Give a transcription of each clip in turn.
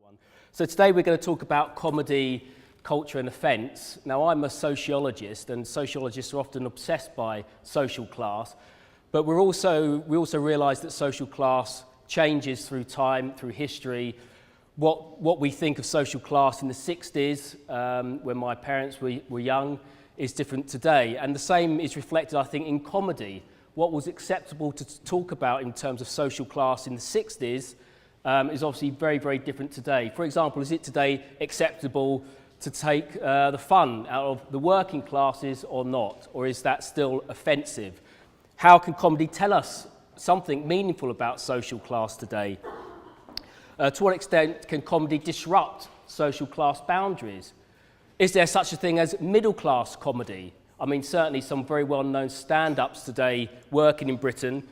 everyone. So today we're going to talk about comedy, culture and offence. Now I'm a sociologist, and sociologists are often obsessed by social class, but we also realise that social class changes through time, through history. What we think of social class in the 60s, when my parents were young, is different today. And the same is reflected, I think, in comedy. What was acceptable to talk about in terms of social class in the 60s is obviously very, very different today. For example, is it today acceptable to take the fun out of the working classes or not? Or is that still offensive? How can comedy tell us something meaningful about social class today? To what extent can comedy disrupt social class boundaries? Is there such a thing as middle-class comedy? I mean, certainly some very well-known stand-ups today working in Britain,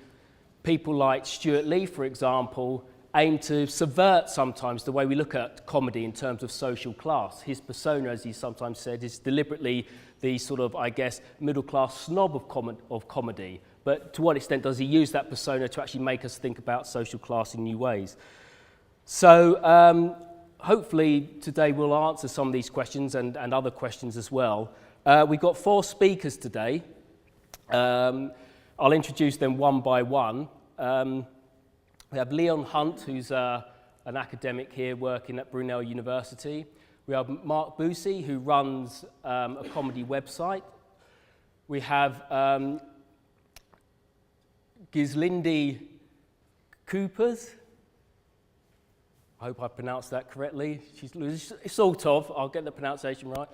people like Stuart Lee, for example, aim to subvert sometimes the way we look at comedy in terms of social class. His persona, as he sometimes said, is deliberately the sort of, I guess, middle-class snob of comedy. But to what extent does he use that persona to actually make us think about social class in new ways? So hopefully today we'll answer some of these questions and other questions as well. We've got 4 speakers today. I'll introduce them one by one. We have Leon Hunt, who's an academic here working at Brunel University. We have Mark Boosey, who runs a comedy website. We have Gislindi Coopers. I hope I pronounced that correctly. She's sort of, I'll get the pronunciation right.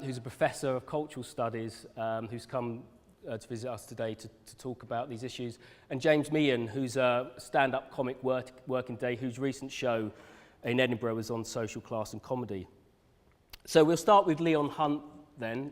Who's a professor of cultural studies, who's come to visit us today to talk about these issues. And James Meehan, who's a stand-up comic working day, whose recent show in Edinburgh was on social class and comedy. So we'll start with Leon Hunt then.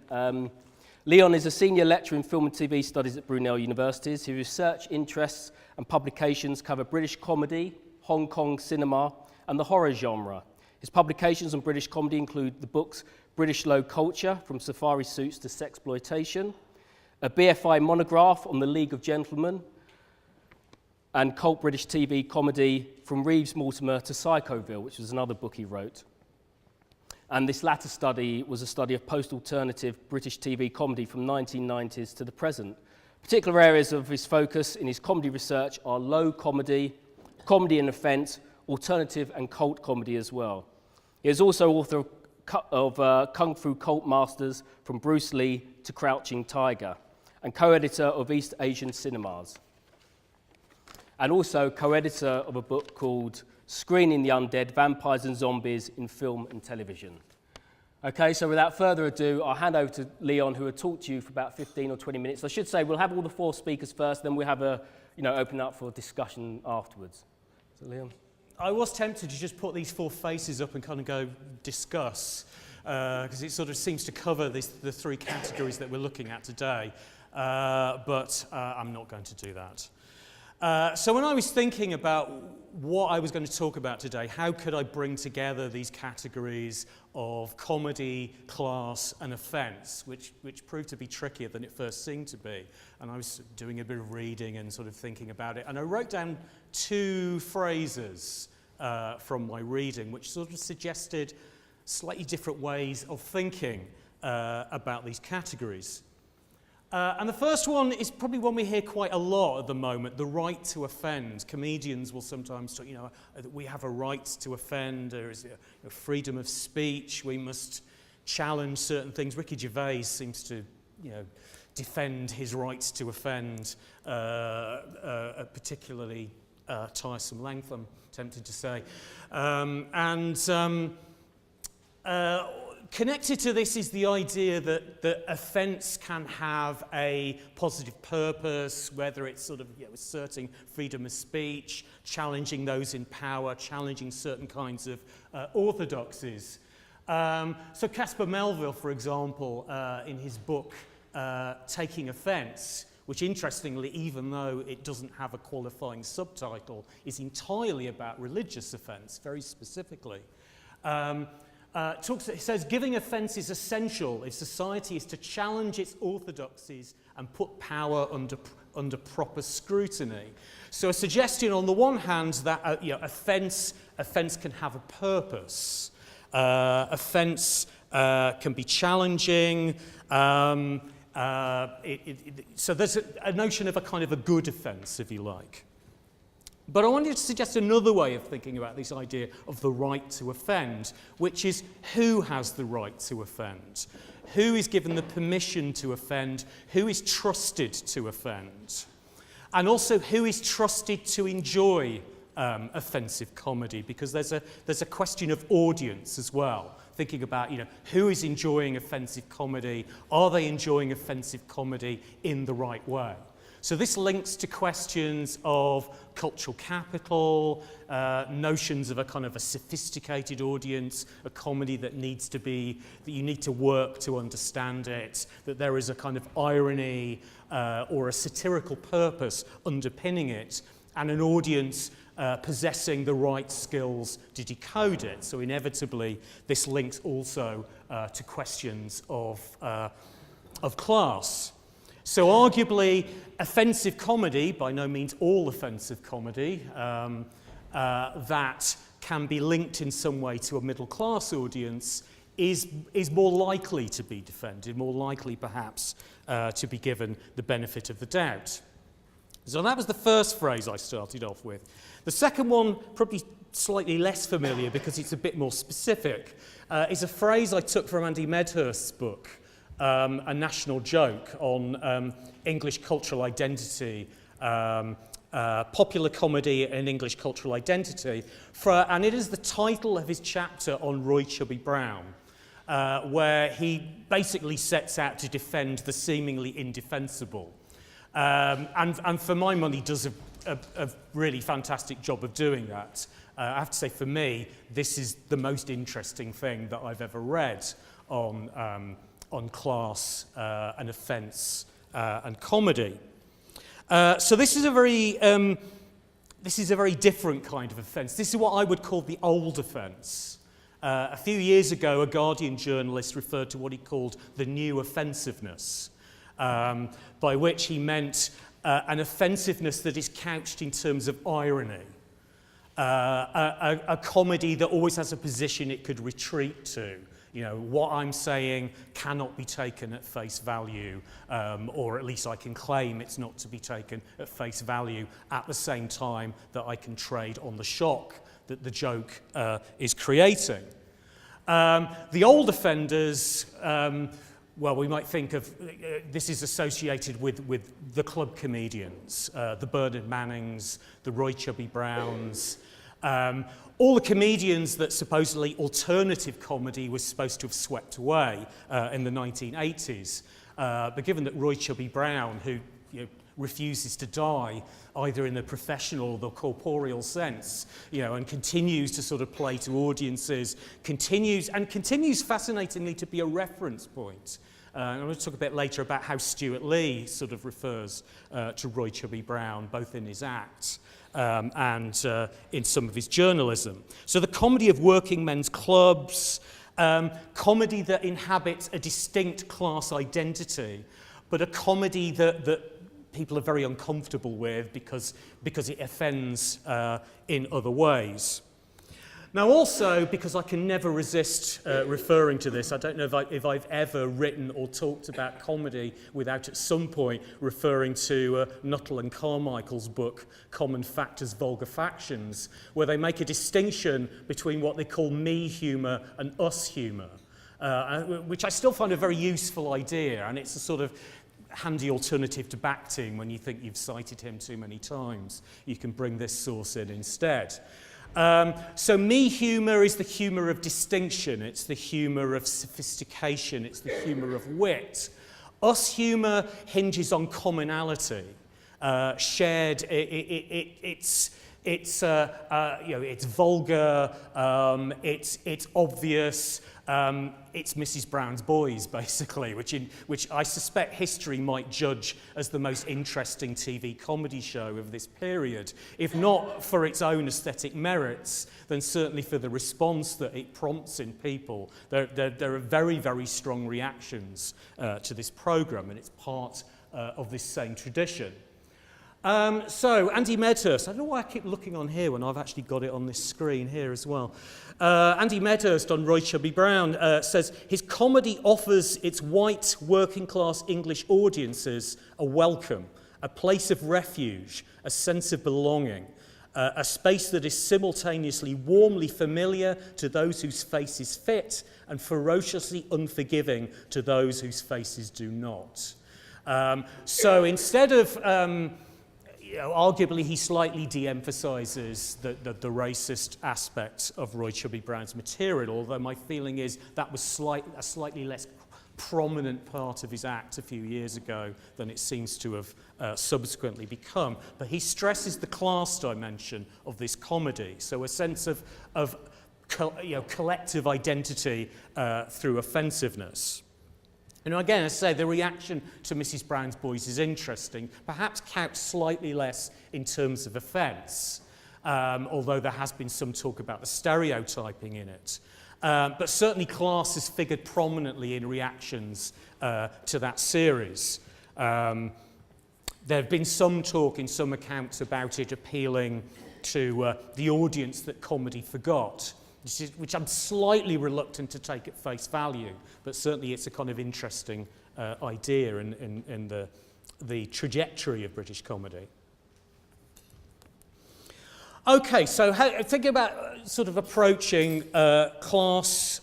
Leon is a senior lecturer in film and TV studies at Brunel University. His research interests and publications cover British comedy, Hong Kong cinema, and the horror genre. His publications on British comedy include the books British Low Culture, From Safari Suits to Sexploitation, a BFI monograph on the League of Gentlemen, and cult British TV comedy From Reeves Mortimer to Psychoville, which was another book he wrote. And this latter study was a study of post-alternative British TV comedy from 1990s to the present. Particular areas of his focus in his comedy research are low comedy, comedy and offence, alternative and cult comedy as well. He is also author of Kung Fu Cult Masters, From Bruce Lee to Crouching Tiger, and co-editor of East Asian Cinemas. And also co-editor of a book called Screening the Undead, Vampires and Zombies in Film and Television. Okay, so without further ado, I'll hand over to Leon, who will talk to you for about 15 or 20 minutes. I should say we'll have all the 4 speakers first, then we'll have open up for discussion afterwards. So Leon. I was tempted to just put these 4 faces up and kind of go discuss, because it sort of seems to cover the 3 categories that we're looking at today, but I'm not going to do that. So when I was thinking about what I was going to talk about today, how could I bring together these categories of comedy, class and offence, which proved to be trickier than it first seemed to be. And I was doing a bit of reading and sort of thinking about it, and I wrote down 2 phrases from my reading which sort of suggested slightly different ways of thinking about these categories. And the first one is probably one we hear quite a lot at the moment, the right to offend. Comedians will sometimes talk, we have a right to offend, there is a freedom of speech, we must challenge certain things. Ricky Gervais seems to, defend his rights to offend at particularly tiresome length, I'm tempted to say. Connected to this is the idea that offence can have a positive purpose, whether it's sort of asserting freedom of speech, challenging those in power, challenging certain kinds of orthodoxies. So Caspar Melville, for example, in his book Taking Offence, which interestingly, even though it doesn't have a qualifying subtitle, is entirely about religious offence, very specifically. It says, giving offence is essential if society is to challenge its orthodoxies and put power under proper scrutiny. So a suggestion on the one hand that offence can have a purpose. Offence can be challenging. So there's a notion of a kind of a good offence, if you like. But I wanted to suggest another way of thinking about this idea of the right to offend, which is who has the right to offend? Who is given the permission to offend? Who is trusted to offend? And also who is trusted to enjoy offensive comedy? Because there's a question of audience as well. Thinking about, who is enjoying offensive comedy? Are they enjoying offensive comedy in the right way? So this links to questions of cultural capital, notions of a kind of a sophisticated audience, a comedy that you need to work to understand it, that there is a kind of irony or a satirical purpose underpinning it, and an audience possessing the right skills to decode it. So inevitably, this links also to questions of class. So arguably, offensive comedy, by no means all offensive comedy, that can be linked in some way to a middle class audience is more likely to be defended, more likely perhaps to be given the benefit of the doubt. So that was the first phrase I started off with. The second one, probably slightly less familiar because it's a bit more specific, is a phrase I took from Andy Medhurst's book, A National Joke on English cultural identity, popular comedy and English cultural identity, and it is the title of his chapter on Roy Chubby Brown, where he basically sets out to defend the seemingly indefensible. And for my money does a really fantastic job of doing that. I have to say, for me, this is the most interesting thing that I've ever read on class and offence and comedy. So this is a very different kind of offence. This is what I would call the old offence. A few years ago, a Guardian journalist referred to what he called the new offensiveness, by which he meant an offensiveness that is couched in terms of irony, a comedy that always has a position it could retreat to. What I'm saying cannot be taken at face value, or at least I can claim it's not to be taken at face value at the same time that I can trade on the shock that the joke is creating. The old offenders, we might think of, this is associated with the club comedians, the Bernard Mannings, the Roy Chubby Browns, all the comedians that supposedly alternative comedy was supposed to have swept away in the 1980s. But given that Roy Chubby Brown, who refuses to die either in the professional or the corporeal sense, and continues to sort of play to audiences, continues fascinatingly to be a reference point. I'm going to talk a bit later about how Stuart Lee sort of refers to Roy Chubby Brown, both in his act and in some of his journalism. So the comedy of working men's clubs, comedy that inhabits a distinct class identity, but a comedy that people are very uncomfortable with because it offends in other ways. Now also, because I can never resist referring to this, I don't know if I've ever written or talked about comedy without at some point referring to Nuttall and Carmichael's book, Common Factors, Vulgar Factions, where they make a distinction between what they call me humour and us humour, which I still find a very useful idea, and it's a sort of handy alternative to Bakhtin when you think you've cited him too many times. You can bring this source in instead. So me humour is the humour of distinction, it's the humour of sophistication, it's the humour of wit. Us humour hinges on commonality, shared, it's It's it's vulgar, it's obvious, it's Mrs. Brown's Boys, basically, which I suspect history might judge as the most interesting TV comedy show of this period. If not for its own aesthetic merits, then certainly for the response that it prompts in people. There are very, very strong reactions to this programme, and it's part of this same tradition. So, Andy Medhurst, I don't know why I keep looking on here when I've actually got it on this screen here as well. Andy Medhurst on Roy Chubby Brown says, his comedy offers its white working class English audiences a welcome, a place of refuge, a sense of belonging, a space that is simultaneously warmly familiar to those whose faces fit and ferociously unforgiving to those whose faces do not. So instead of... arguably, he slightly de-emphasises the racist aspect of Roy Chubby Brown's material, although my feeling is that was a slightly less prominent part of his act a few years ago than it seems to have subsequently become. But he stresses the class dimension of this comedy, so a sense of collective identity through offensiveness. And again, as I say, the reaction to Mrs. Brown's Boys is interesting, perhaps couched slightly less in terms of offence, although there has been some talk about the stereotyping in it. But certainly class has figured prominently in reactions to that series. There have been some talk in some accounts about it appealing to the audience that comedy forgot, which I'm slightly reluctant to take at face value, but certainly it's a kind of interesting idea in the trajectory of British comedy. Okay, so think about sort of approaching class,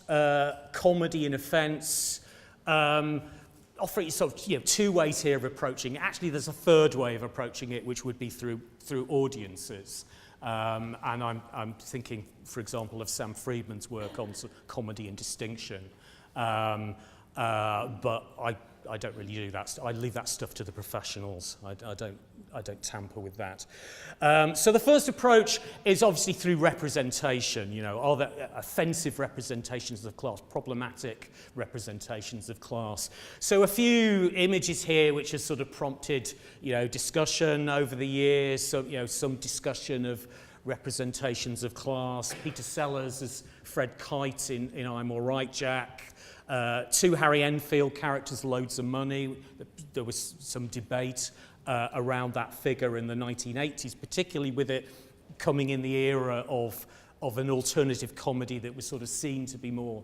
comedy and offence, offering sort of two ways here of approaching it. Actually, there's a third way of approaching it, which would be through audiences. And I'm thinking, for example, of Sam Friedman's work on sort of comedy and distinction. But I don't really do that. I leave that stuff to the professionals. I don't tamper with that. So the first approach is obviously through representation. Are there offensive representations of class, problematic representations of class? So a few images here which have sort of prompted, discussion over the years. So, some discussion of representations of class. Peter Sellers as Fred Kite in I'm All Right, Jack. Two Harry Enfield characters, Loads of Money. There was some debate around that figure in the 1980s, particularly with it coming in the era of an alternative comedy that was sort of seen to be more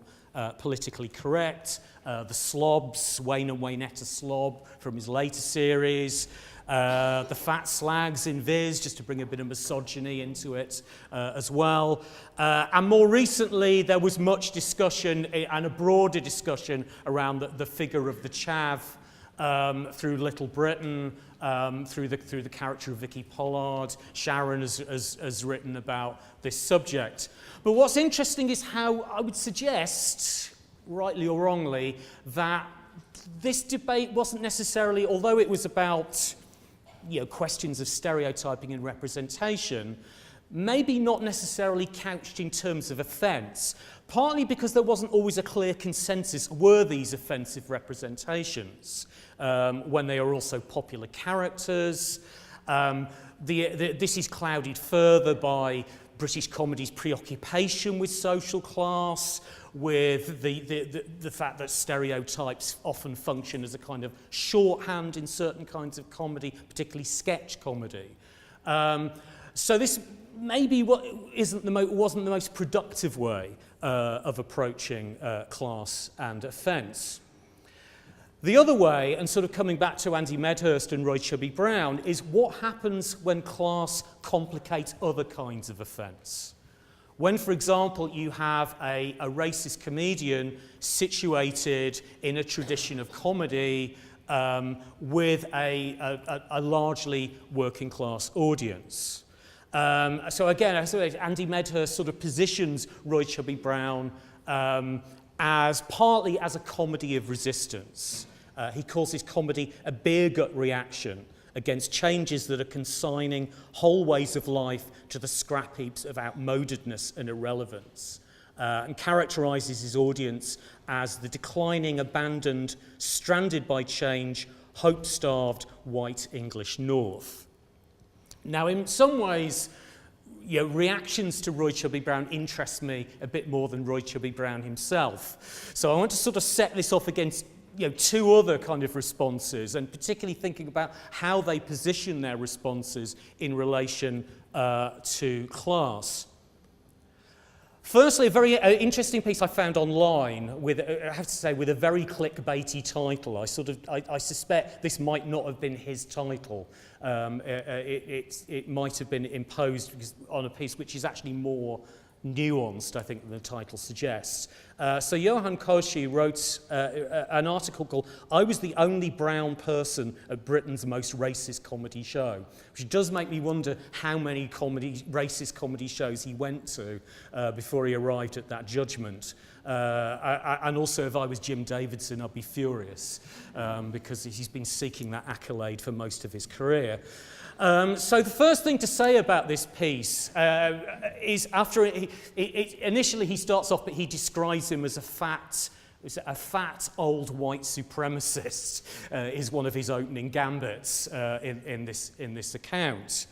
politically correct. The Slobs, Wayne and Waynetta Slob from his later series. The Fat Slags in Viz, just to bring a bit of misogyny into it as well. And more recently, there was much discussion and a broader discussion around the figure of the chav through Little Britain, through the character of Vicky Pollard. Sharon has written about this subject. But what's interesting is how I would suggest, rightly or wrongly, that this debate wasn't necessarily, although it was about questions of stereotyping and representation, maybe not necessarily couched in terms of offence, partly because there wasn't always a clear consensus, were these offensive representations, when they are also popular characters. This is clouded further by British comedy's preoccupation with social class, with the fact that stereotypes often function as a kind of shorthand in certain kinds of comedy, particularly sketch comedy. So this maybe wasn't the most productive way of approaching class and offence. The other way, and sort of coming back to Andy Medhurst and Roy Chubby Brown, is what happens when class complicates other kinds of offence. When, for example, you have a racist comedian situated in a tradition of comedy with a largely working class audience. So again, Andy Medhurst sort of positions Roy Chubby Brown as partly as a comedy of resistance. He calls his comedy a beer gut reaction against changes that are consigning whole ways of life to the scrap heaps of outmodedness and irrelevance, and characterises his audience as the declining, abandoned, stranded by change, hope-starved white English North. Now, in some ways, reactions to Roy Chubby Brown interest me a bit more than Roy Chubby Brown himself. So I want to sort of set this off against two other kind of responses, and particularly thinking about how they position their responses in relation to class. Firstly, a very interesting piece I found online with, I have to say, with a very clickbaity title. I suspect this might not have been his title. It might have been imposed on a piece which is actually more nuanced, I think, than the title suggests. So Johan Koshi wrote an article called "I Was the Only Brown Person at Britain's Most Racist Comedy Show," which does make me wonder how many racist comedy shows he went to before he arrived at that judgment. And also, if I was Jim Davidson, I'd be furious because he's been seeking that accolade for most of his career. So the first thing to say about this piece is after initially he starts off, but he describes him as a fat old white supremacist is one of his opening gambits in this account.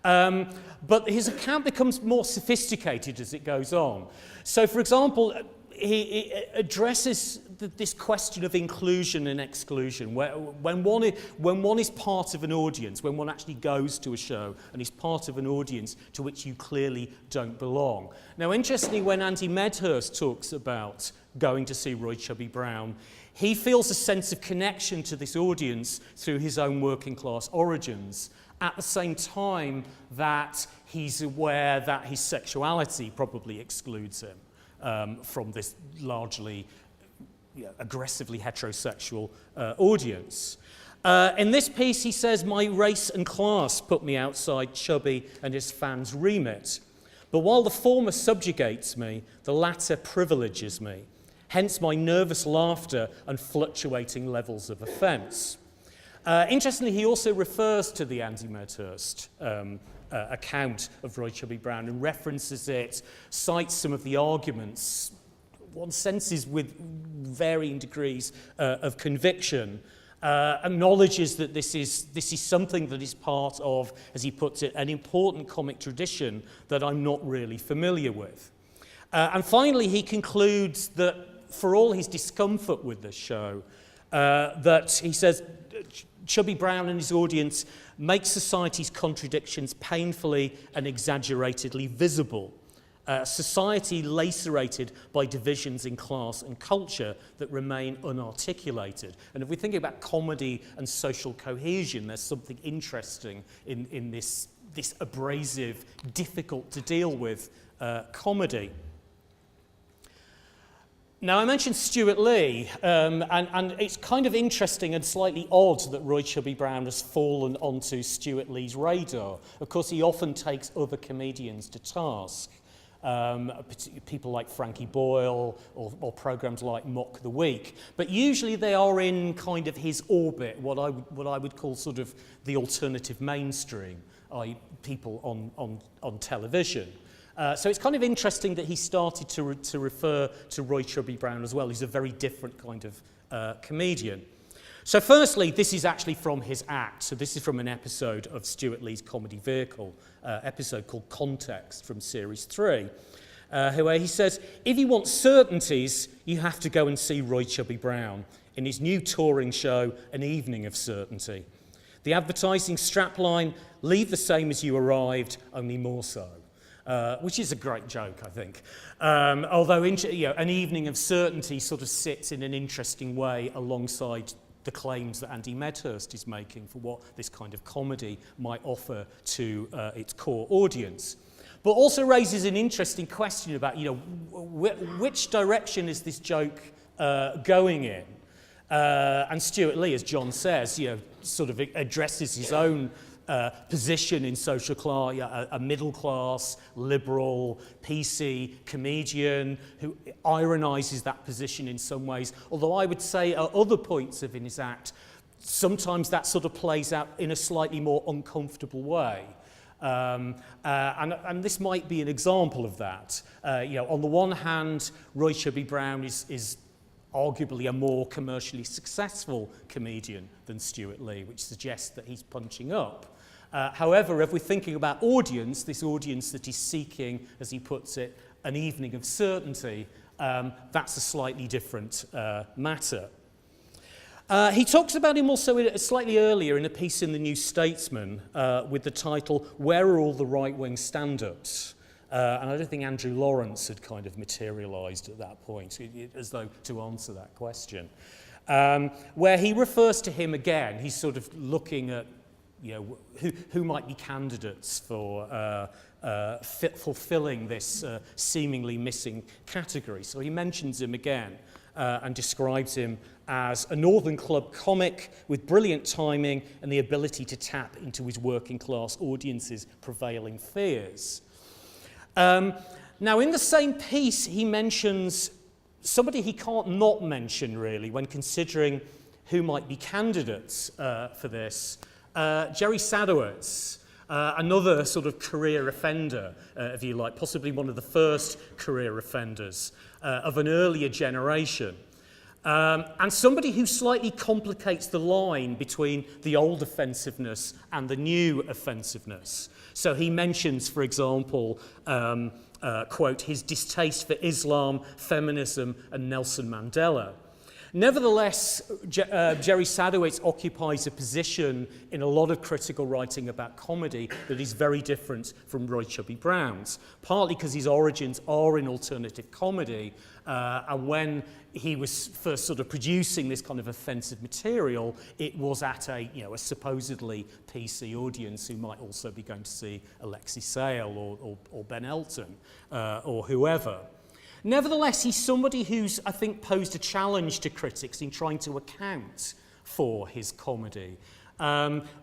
But his account becomes more sophisticated as it goes on. So, for example, he addresses this question of inclusion and exclusion. When one is part of an audience, when one actually goes to a show and is part of an audience to which you clearly don't belong. Now, interestingly, when Andy Medhurst talks about going to see Roy Chubby Brown, he feels a sense of connection to this audience through his own working class origins, at the same time that he's aware that his sexuality probably excludes him from this largely aggressively heterosexual audience. In this piece, he says, "My race and class put me outside Chubby and his fans' remit. But while the former subjugates me, the latter privileges me. Hence my nervous laughter and fluctuating levels of offence." Interestingly, he also refers to the Andy Medhurst account of Roy Chubby Brown and references it, cites some of the arguments, one senses with varying degrees of conviction, acknowledges that this is something that is part of, as he puts it, an important comic tradition that I'm not really familiar with. And finally, he concludes that for all his discomfort with this show, that he says, Chubby Brown and his audience make society's contradictions painfully and exaggeratedly visible. Society lacerated by divisions in class and culture that remain unarticulated. And if we think about comedy and social cohesion, there's something interesting in this abrasive, difficult to deal with comedy. Now, I mentioned Stewart Lee, and it's kind of interesting and slightly odd that Roy Chubby Brown has fallen onto Stewart Lee's radar. Of course, he often takes other comedians to task, people like Frankie Boyle or programs like Mock the Week. But usually they are in kind of his orbit, what I would call sort of the alternative mainstream, i.e. people on television. So it's kind of interesting that he started to refer to Roy Chubby Brown as well. He's a very different kind of comedian. So firstly, this is actually from his act. So this is from an episode of Stewart Lee's comedy vehicle, episode called Context from Series 3, where he says, "If you want certainties, you have to go and see Roy Chubby Brown in his new touring show, An Evening of Certainty. The advertising strapline, leave the same as you arrived, only more so." Which is a great joke, I think. Although An Evening of Certainty sort of sits in an interesting way alongside the claims that Andy Medhurst is making for what this kind of comedy might offer to its core audience. But also raises an interesting question about, which direction is this joke going in? And Stewart Lee, as John says, sort of addresses his own position in social class, a middle class, liberal, PC comedian who ironises that position in some ways. Although I would say at other points in his act, sometimes that sort of plays out in a slightly more uncomfortable way. And this might be an example of that. On the one hand, Roy Chubby Brown is arguably a more commercially successful comedian than Stewart Lee, which suggests that he's punching up. However, if we're thinking about audience, this audience that he's seeking, as he puts it, an evening of certainty, that's a slightly different matter. He talks about him also slightly earlier in a piece in the New Statesman with the title, Where Are All the Right-Wing Stand-Ups? And I don't think Andrew Lawrence had kind of materialised at that point, as though to answer that question. Where he refers to him again, he's sort of looking at who might be candidates for fulfilling this seemingly missing category. So he mentions him again and describes him as a Northern Club comic with brilliant timing and the ability to tap into his working class audience's prevailing fears. Now, in the same piece, he mentions somebody he can't not mention, really, when considering who might be candidates for this. Jerry Sadowitz, another sort of career offender, if you like, possibly one of the first career offenders of an earlier generation. And somebody who slightly complicates the line between the old offensiveness and the new offensiveness. So he mentions, for example, quote, his distaste for Islam, feminism, and Nelson Mandela. Nevertheless, Jerry Sadowitz occupies a position in a lot of critical writing about comedy that is very different from Roy Chubby Brown's, partly because his origins are in alternative comedy, and when he was first sort of producing this kind of offensive material, it was at a supposedly PC audience who might also be going to see Alexei Sayle or Ben Elton or whoever. Nevertheless, he's somebody who's, I think, posed a challenge to critics in trying to account for his comedy.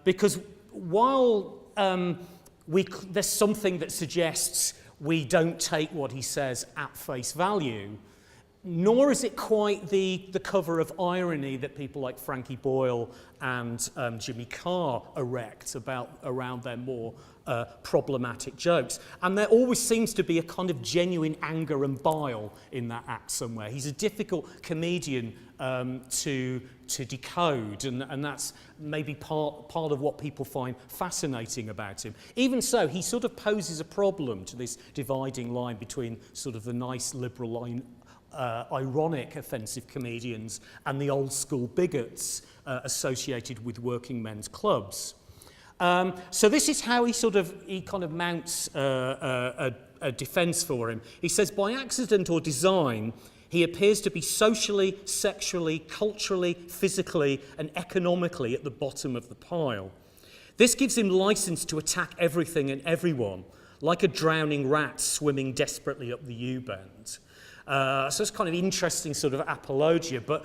Because while there's something that suggests we don't take what he says at face value, nor is it quite the cover of irony that people like Frankie Boyle and Jimmy Carr erect around their more problematic jokes. And there always seems to be a kind of genuine anger and bile in that act somewhere. He's a difficult comedian to decode, and that's maybe part of what people find fascinating about him. Even so, he sort of poses a problem to this dividing line between sort of the nice liberal line, ironic offensive comedians and the old school bigots associated with working men's clubs. So this is how he kind of mounts a defence for him. He says, by accident or design, he appears to be socially, sexually, culturally, physically, and economically at the bottom of the pile. This gives him license to attack everything and everyone, like a drowning rat swimming desperately up the U-bend. So it's kind of interesting sort of apologia, but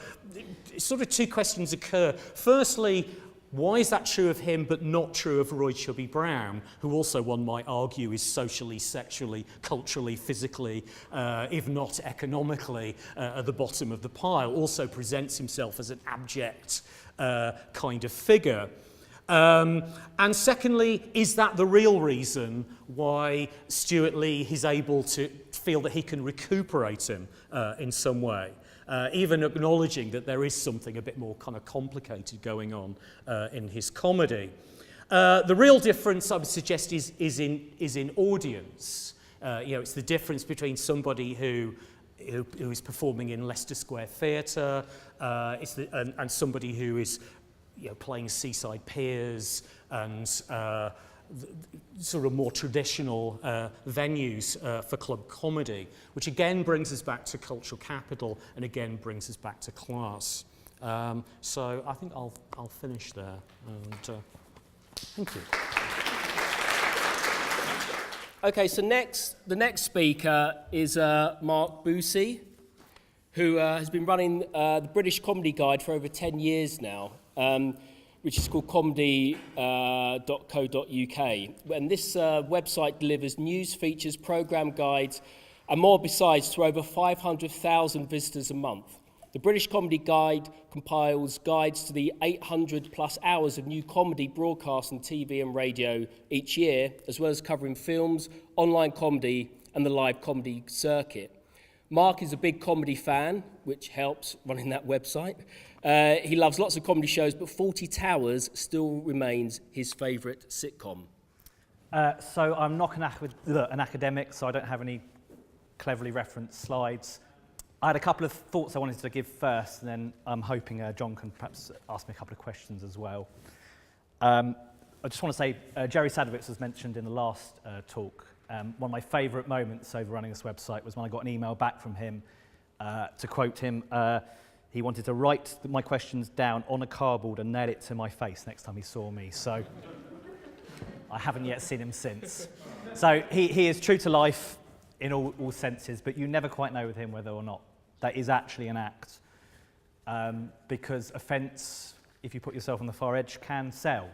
sort of two questions occur. Firstly, why is that true of him but not true of Roy Chubby Brown, who also, one might argue, is socially, sexually, culturally, physically, if not economically, at the bottom of the pile, also presents himself as an abject kind of figure? And secondly, is that the real reason why Stewart Lee is able to feel that he can recuperate him in some way? Even acknowledging that there is something a bit more kind of complicated going on in his comedy. The real difference, I would suggest, is in audience. It's the difference between somebody who is performing in Leicester Square Theatre and somebody who is playing Seaside Piers and sort of more traditional venues for club comedy, which again brings us back to cultural capital and again brings us back to class. So I think I'll finish there. And thank you. Okay, so the next speaker is Mark Boosey, who has been running the British Comedy Guide for over 10 years now. Which is called comedy.co.uk. And this website delivers news, features, programme guides, and more besides to over 500,000 visitors a month. The British Comedy Guide compiles guides to the 800 plus hours of new comedy broadcast on TV and radio each year, as well as covering films, online comedy, and the live comedy circuit. Mark is a big comedy fan, which helps running that website. He loves lots of comedy shows, but 40 Towers still remains his favourite sitcom. So I'm not an academic, so I don't have any cleverly referenced slides. I had a couple of thoughts I wanted to give first, and then I'm hoping John can perhaps ask me a couple of questions as well. I just want to say, Jerry Sadowitz was mentioned in the last talk. One of my favourite moments over running this website was when I got an email back from him. To quote him, he wanted to write my questions down on a cardboard and nail it to my face next time he saw me. So I haven't yet seen him since. So he is true to life in all senses, but you never quite know with him whether or not that is actually an act. Because offence, if you put yourself on the far edge, can sell.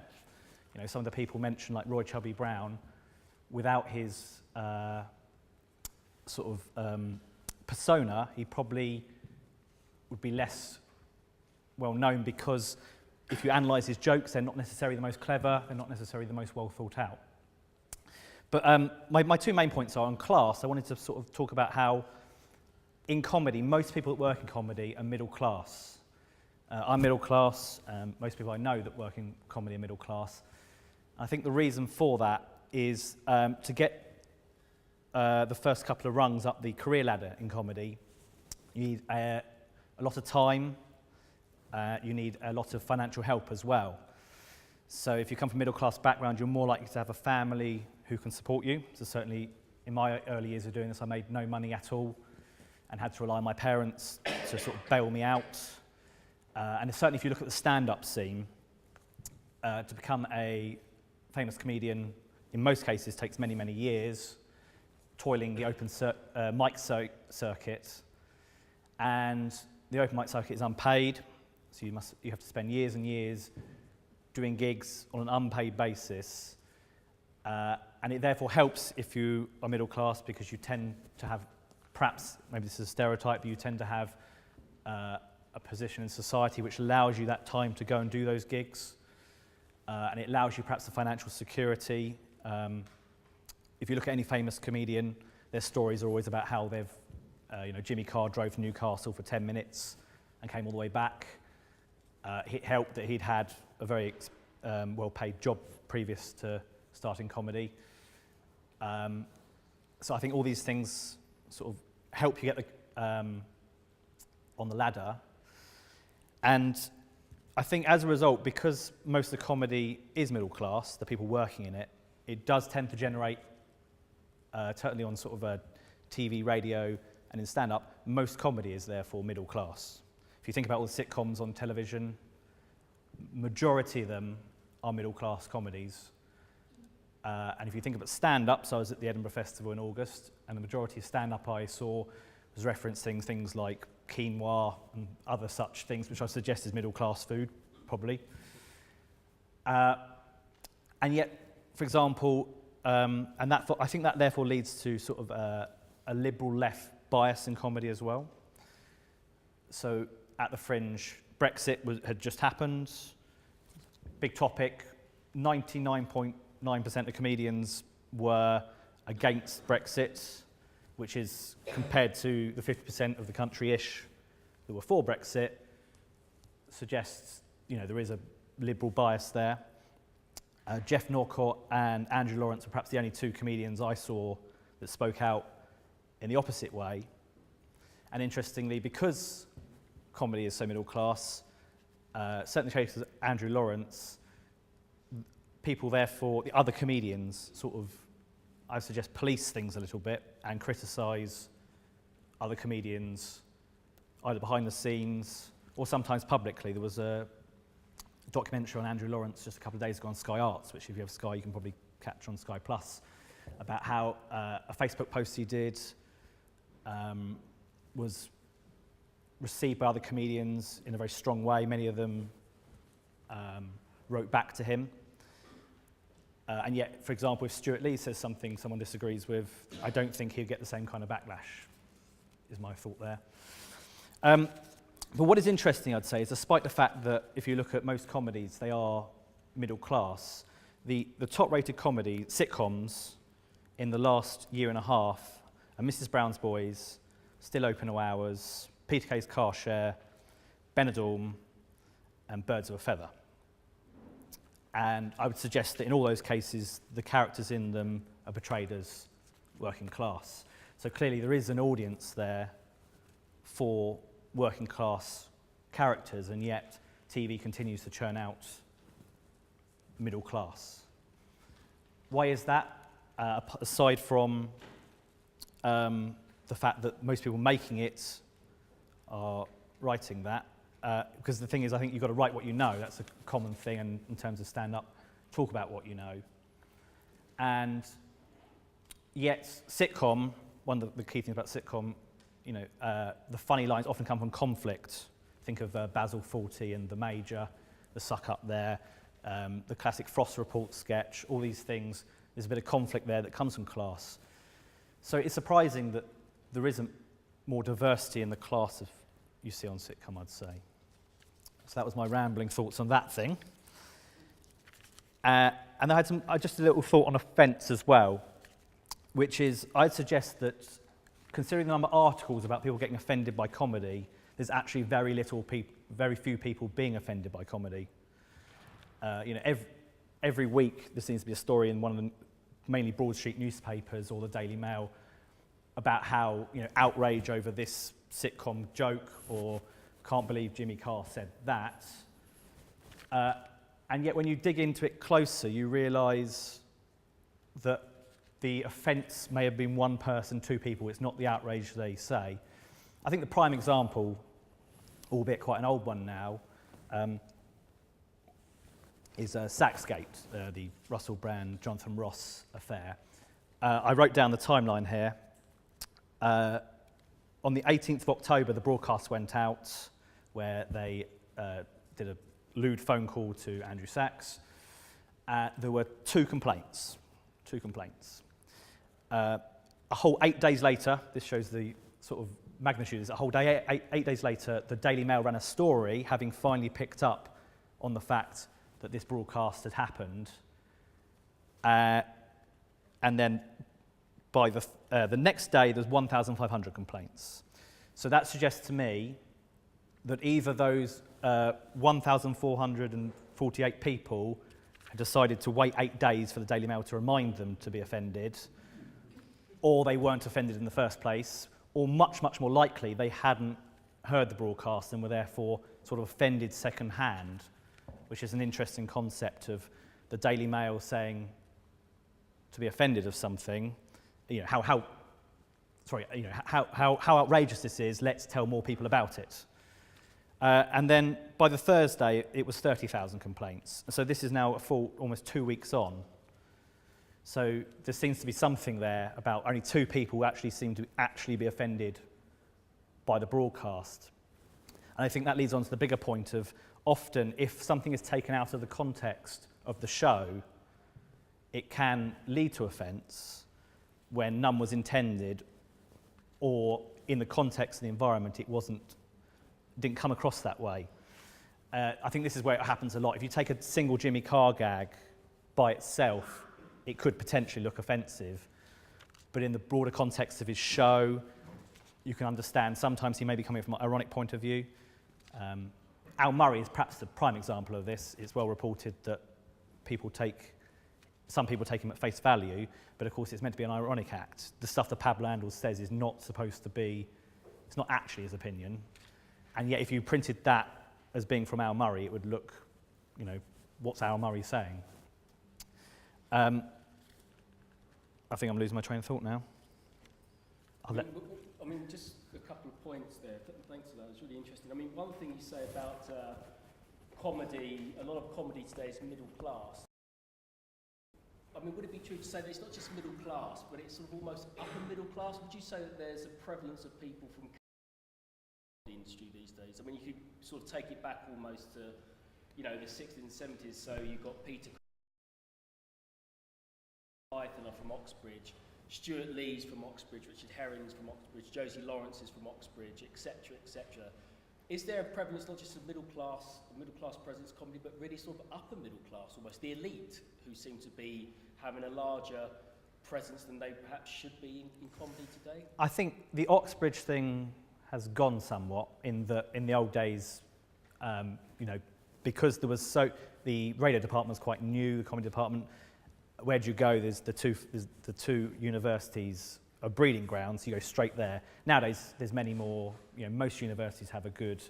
You know, some of the people mentioned, like Roy Chubby Brown, without his persona, he probably would be less well known, because if you analyse his jokes, they're not necessarily the most clever, they're not necessarily the most well thought out. But my two main points are on class. I wanted to sort of talk about how in comedy, most people that work in comedy are middle class. I'm middle class, most people I know that work in comedy are middle class. I think the reason for that is to get the first couple of rungs up the career ladder in comedy, you need a lot of time, you need a lot of financial help as well. So if you come from a middle class background, you're more likely to have a family who can support you. So certainly in my early years of doing this, I made no money at all and had to rely on my parents to sort of bail me out. And certainly if you look at the stand-up scene, to become a famous comedian in most cases takes many, many years, toiling the open mic circuit. And the open mic circuit is unpaid, so you have to spend years and years doing gigs on an unpaid basis. And it therefore helps if you are middle class, because you tend to have, perhaps, maybe this is a stereotype, but you tend to have a position in society which allows you that time to go and do those gigs. And it allows you perhaps the financial security. If you look at any famous comedian, their stories are always about how they've, Jimmy Carr drove to Newcastle for 10 minutes and came all the way back. It helped that he'd had a very well-paid job previous to starting comedy. So I think all these things sort of help you get on the ladder. And I think as a result, because most of the comedy is middle class, the people working in it, it does tend to generate, certainly on sort of a TV, radio, and in stand-up, most comedy is therefore middle class. If you think about all the sitcoms on television, majority of them are middle class comedies. And if you think about stand-ups, I was at the Edinburgh Festival in August, and the majority of stand-up I saw was referencing things like quinoa and other such things, which I suggest is middle-class food, probably. And yet, for example, I think that therefore leads to sort of a liberal left bias in comedy as well. So at the Fringe, Brexit had just happened, big topic, 99.9% of comedians were against Brexit, which is compared to the 50% of the country-ish that were for Brexit, suggests, there is a liberal bias there. Jeff Norcott and Andrew Lawrence were perhaps the only two comedians I saw that spoke out in the opposite way. And interestingly, because comedy is so middle class, certainly in the case of Andrew Lawrence, people therefore, the other comedians sort of, I suggest, police things a little bit and criticise other comedians, either behind the scenes or sometimes publicly. There was a documentary on Andrew Lawrence just a couple of days ago on Sky Arts, which if you have Sky you can probably catch on Sky Plus, about how a Facebook post he did was received by other comedians in a very strong way. Many of them wrote back to him. And yet, for example, if Stuart Lee says something someone disagrees with, I don't think he'll get the same kind of backlash, is my thought there. But what is interesting, I'd say, is despite the fact that if you look at most comedies, they are middle class, the top-rated comedy sitcoms in the last year and a half are Mrs. Brown's Boys, Still Open to Hours, Peter Kay's Car Share, Benidorm, and Birds of a Feather. And I would suggest that in all those cases, the characters in them are portrayed as working class. So clearly there is an audience there for working class characters, and yet TV continues to churn out middle class. Why is that? Aside from the fact that most people making it are writing that, because the thing is, I think you've got to write what you know. That's a common thing in terms of stand-up. Talk about what you know. And yet, sitcom, one of the key things about sitcom, you know, the funny lines often come from conflict. Think of Basil Fawlty and The Major, the suck up there, the classic Frost Report sketch, all these things. There's a bit of conflict there that comes from class. So it's surprising that there isn't more diversity in the class of you see on sitcom, I'd say. So that was my rambling thoughts on that thing. And I had just a little thought on Offence as well, which is I'd suggest that considering the number of articles about people getting offended by comedy, there's actually very few people being offended by comedy. You know, every week there seems to be a story in one of the mainly broadsheet newspapers or the Daily Mail about how, you know, outrage over this sitcom joke or can't believe Jimmy Carr said that. And yet when you dig into it closer, you realise that the offence may have been one person, two people. It's not the outrage they say. I think the prime example, albeit quite an old one now, is Saxgate, the Russell Brand, Jonathan Ross affair. I wrote down the timeline here. On the 18th of October, the broadcast went out where they did a lewd phone call to Andrew Sachs. There were two complaints. A whole 8 days later, this shows the sort of magnitude, is a whole day, eight days later, the Daily Mail ran a story having finally picked up on the fact that this broadcast had happened. And then by the next day, there's 1,500 complaints. So that suggests to me that either those 1,448 people had decided to wait 8 days for the Daily Mail to remind them to be offended, or they weren't offended in the first place, or much, much more likely, they hadn't heard the broadcast and were therefore sort of offended second-hand, which is an interesting concept of the Daily Mail saying to be offended of something, you know, how outrageous this is, let's tell more people about it. And then by the Thursday, it was 30,000 complaints. So this is now a full, almost 2 weeks on. So there seems to be something there about only two people who actually seem to actually be offended by the broadcast. And I think that leads on to the bigger point of often if something is taken out of the context of the show, it can lead to offence when none was intended, or in the context of the environment it didn't come across that way. I think this is where it happens a lot. If you take a single Jimmy Carr gag by itself, it could potentially look offensive, but in the broader context of his show, you can understand sometimes he may be coming from an ironic point of view. Al Murray is perhaps the prime example of this. It's well reported that some people take him at face value, but of course it's meant to be an ironic act. The stuff that Pablo Andal says is not supposed to be, it's not actually his opinion, and yet if you printed that as being from Al Murray, it would look, you know, what's Al Murray saying? I think I'm losing my train of thought now. I mean, just a couple of points there. Thanks for that. It was really interesting. I mean, one thing you say about comedy, a lot of comedy today is middle class. I mean, would it be true to say that it's not just middle class, but it's sort of almost upper middle class? Would you say that there's a prevalence of people from the industry these days? I mean, you could sort of take it back almost to, you know, the 60s and 70s. So you've got Peter Python from Oxbridge, Stuart Lee's from Oxbridge, Richard Herring's from Oxbridge, Josie Lawrence is from Oxbridge, etc., etc. is there a prevalence not just of middle class presence comedy, but really sort of upper middle class, almost the elite, who seem to be having a larger presence than they perhaps should be in comedy today? I think the Oxbridge thing has gone somewhat in the old days, you know, because there was the radio department was quite new, the comedy department. Where do you go? There's the two universities, a breeding ground, so you go straight there. Nowadays, there's many more. You know, most universities have a good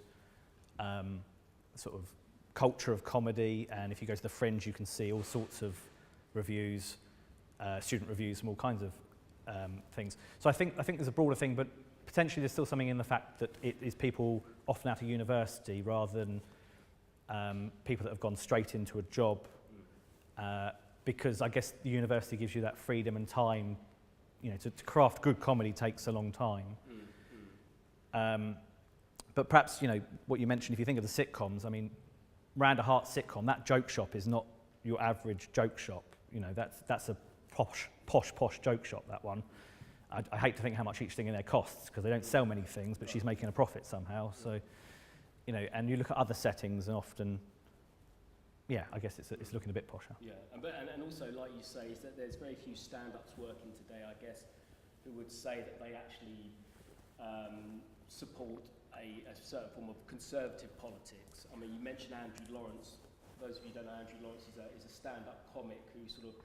sort of culture of comedy, and if you go to the Fringe, you can see all sorts of reviews, student reviews from all kinds of things. So I think there's a broader thing, but potentially there's still something in the fact that it is people often out of university rather than people that have gone straight into a job, because I guess the university gives you that freedom and time. You know, to craft good comedy takes a long time. But perhaps, you know, what you mentioned, if you think of the sitcoms, I mean, Randa Hart's sitcom, that joke shop is not your average joke shop. You know, that's a posh joke shop, that one. I hate to think how much each thing in there costs, because they don't sell many things, but she's making a profit somehow. So, you know, and you look at other settings and often, yeah, I guess it's looking a bit posher. Yeah, and also, like you say, is that there's very few stand-ups working today, I guess, who would say that they actually support a certain form of conservative politics. I mean, you mentioned Andrew Lawrence. For those of you who don't know, Andrew Lawrence is a stand-up comic who sort of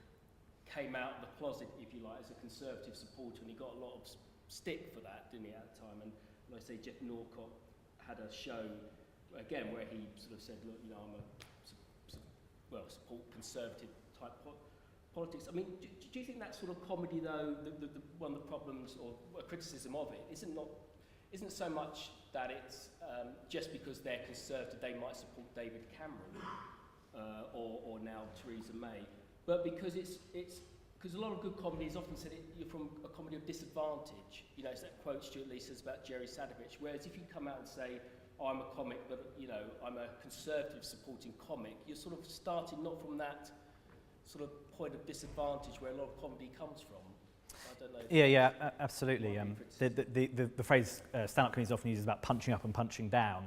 came out of the closet, if you like, as a conservative supporter, and he got a lot of stick for that, didn't he, at the time? And like I say, Jeff Norcott had a show, again, where he sort of said, look, you know, I'm a support conservative type politics. I mean, do you think that sort of comedy, though, one of the problems or a criticism of it isn't so much that it's just because they're conservative they might support David Cameron or now Theresa May, but because because a lot of good comedy is often said you're from a comedy of disadvantage. You know, it's that quote Stuart Lee says about Jerry Sadovich. Whereas if you come out and say, I'm a comic, but you know, I'm a conservative supporting comic, you're sort of starting not from that sort of point of disadvantage where a lot of comedy comes from. I don't know. Yeah, absolutely. The phrase stand-up comedy is often used about punching up and punching down.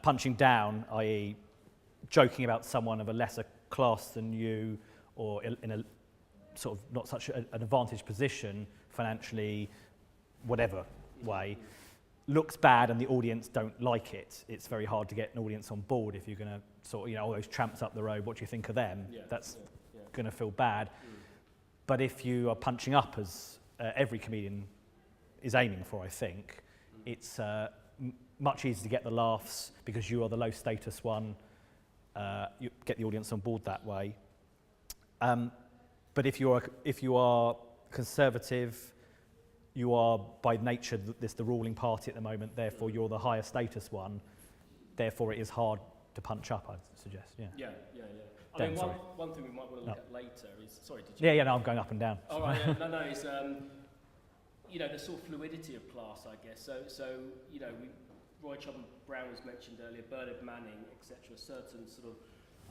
Punching down, i.e. joking about someone of a lesser class than you, or in a sort of not such an advantaged position financially, whatever way, looks bad and the audience don't like it. It's very hard to get an audience on board if you're going to sort of, you know, all those tramps up the road, what do you think of them? That's going to feel bad. But if you are punching up, as every comedian is aiming for, I think, it's much easier to get the laughs because you are the low status one. You get the audience on board that way. But if you are conservative, you are by nature the ruling party at the moment, therefore you're the higher status one, therefore it is hard to punch up, I'd suggest. Yeah. I mean, one thing we might want to look at later is, sorry, did you? No, I'm going up and down. All right, is, you know, the sort of fluidity of class, I guess. So you know, Roy Chobham Brown was mentioned earlier, Bernard Manning, etc. Certain sort of,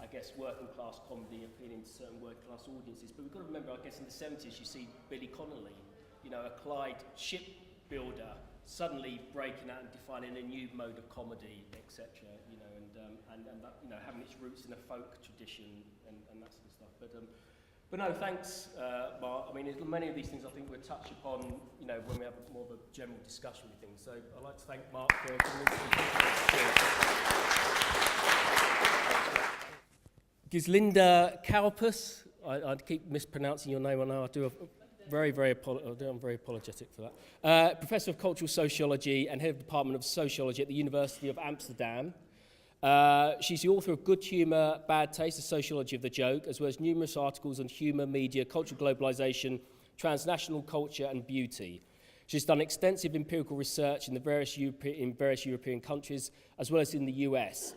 I guess, working class comedy appealing to certain working class audiences. But we've got to remember, I guess, in the 70s, you see Billy Connolly, you know, a Clyde shipbuilder, suddenly breaking out and defining a new mode of comedy, etc. You know, and that, you know, having its roots in a folk tradition and that sort of stuff. But no, thanks, Mark. I mean, many of these things I think we'll touch upon, you know, when we have more of a general discussion with things. So I'd like to thank Mark for coming in. Gislinda Cowpus. I keep mispronouncing your name. I know I do. I'm very apologetic for that. Professor of Cultural Sociology and Head of Department of Sociology at the University of Amsterdam. She's the author of Good Humour, Bad Taste, The Sociology of the Joke, as well as numerous articles on humour, media, cultural globalisation, transnational culture and beauty. She's done extensive empirical research in various European countries, as well as in the US.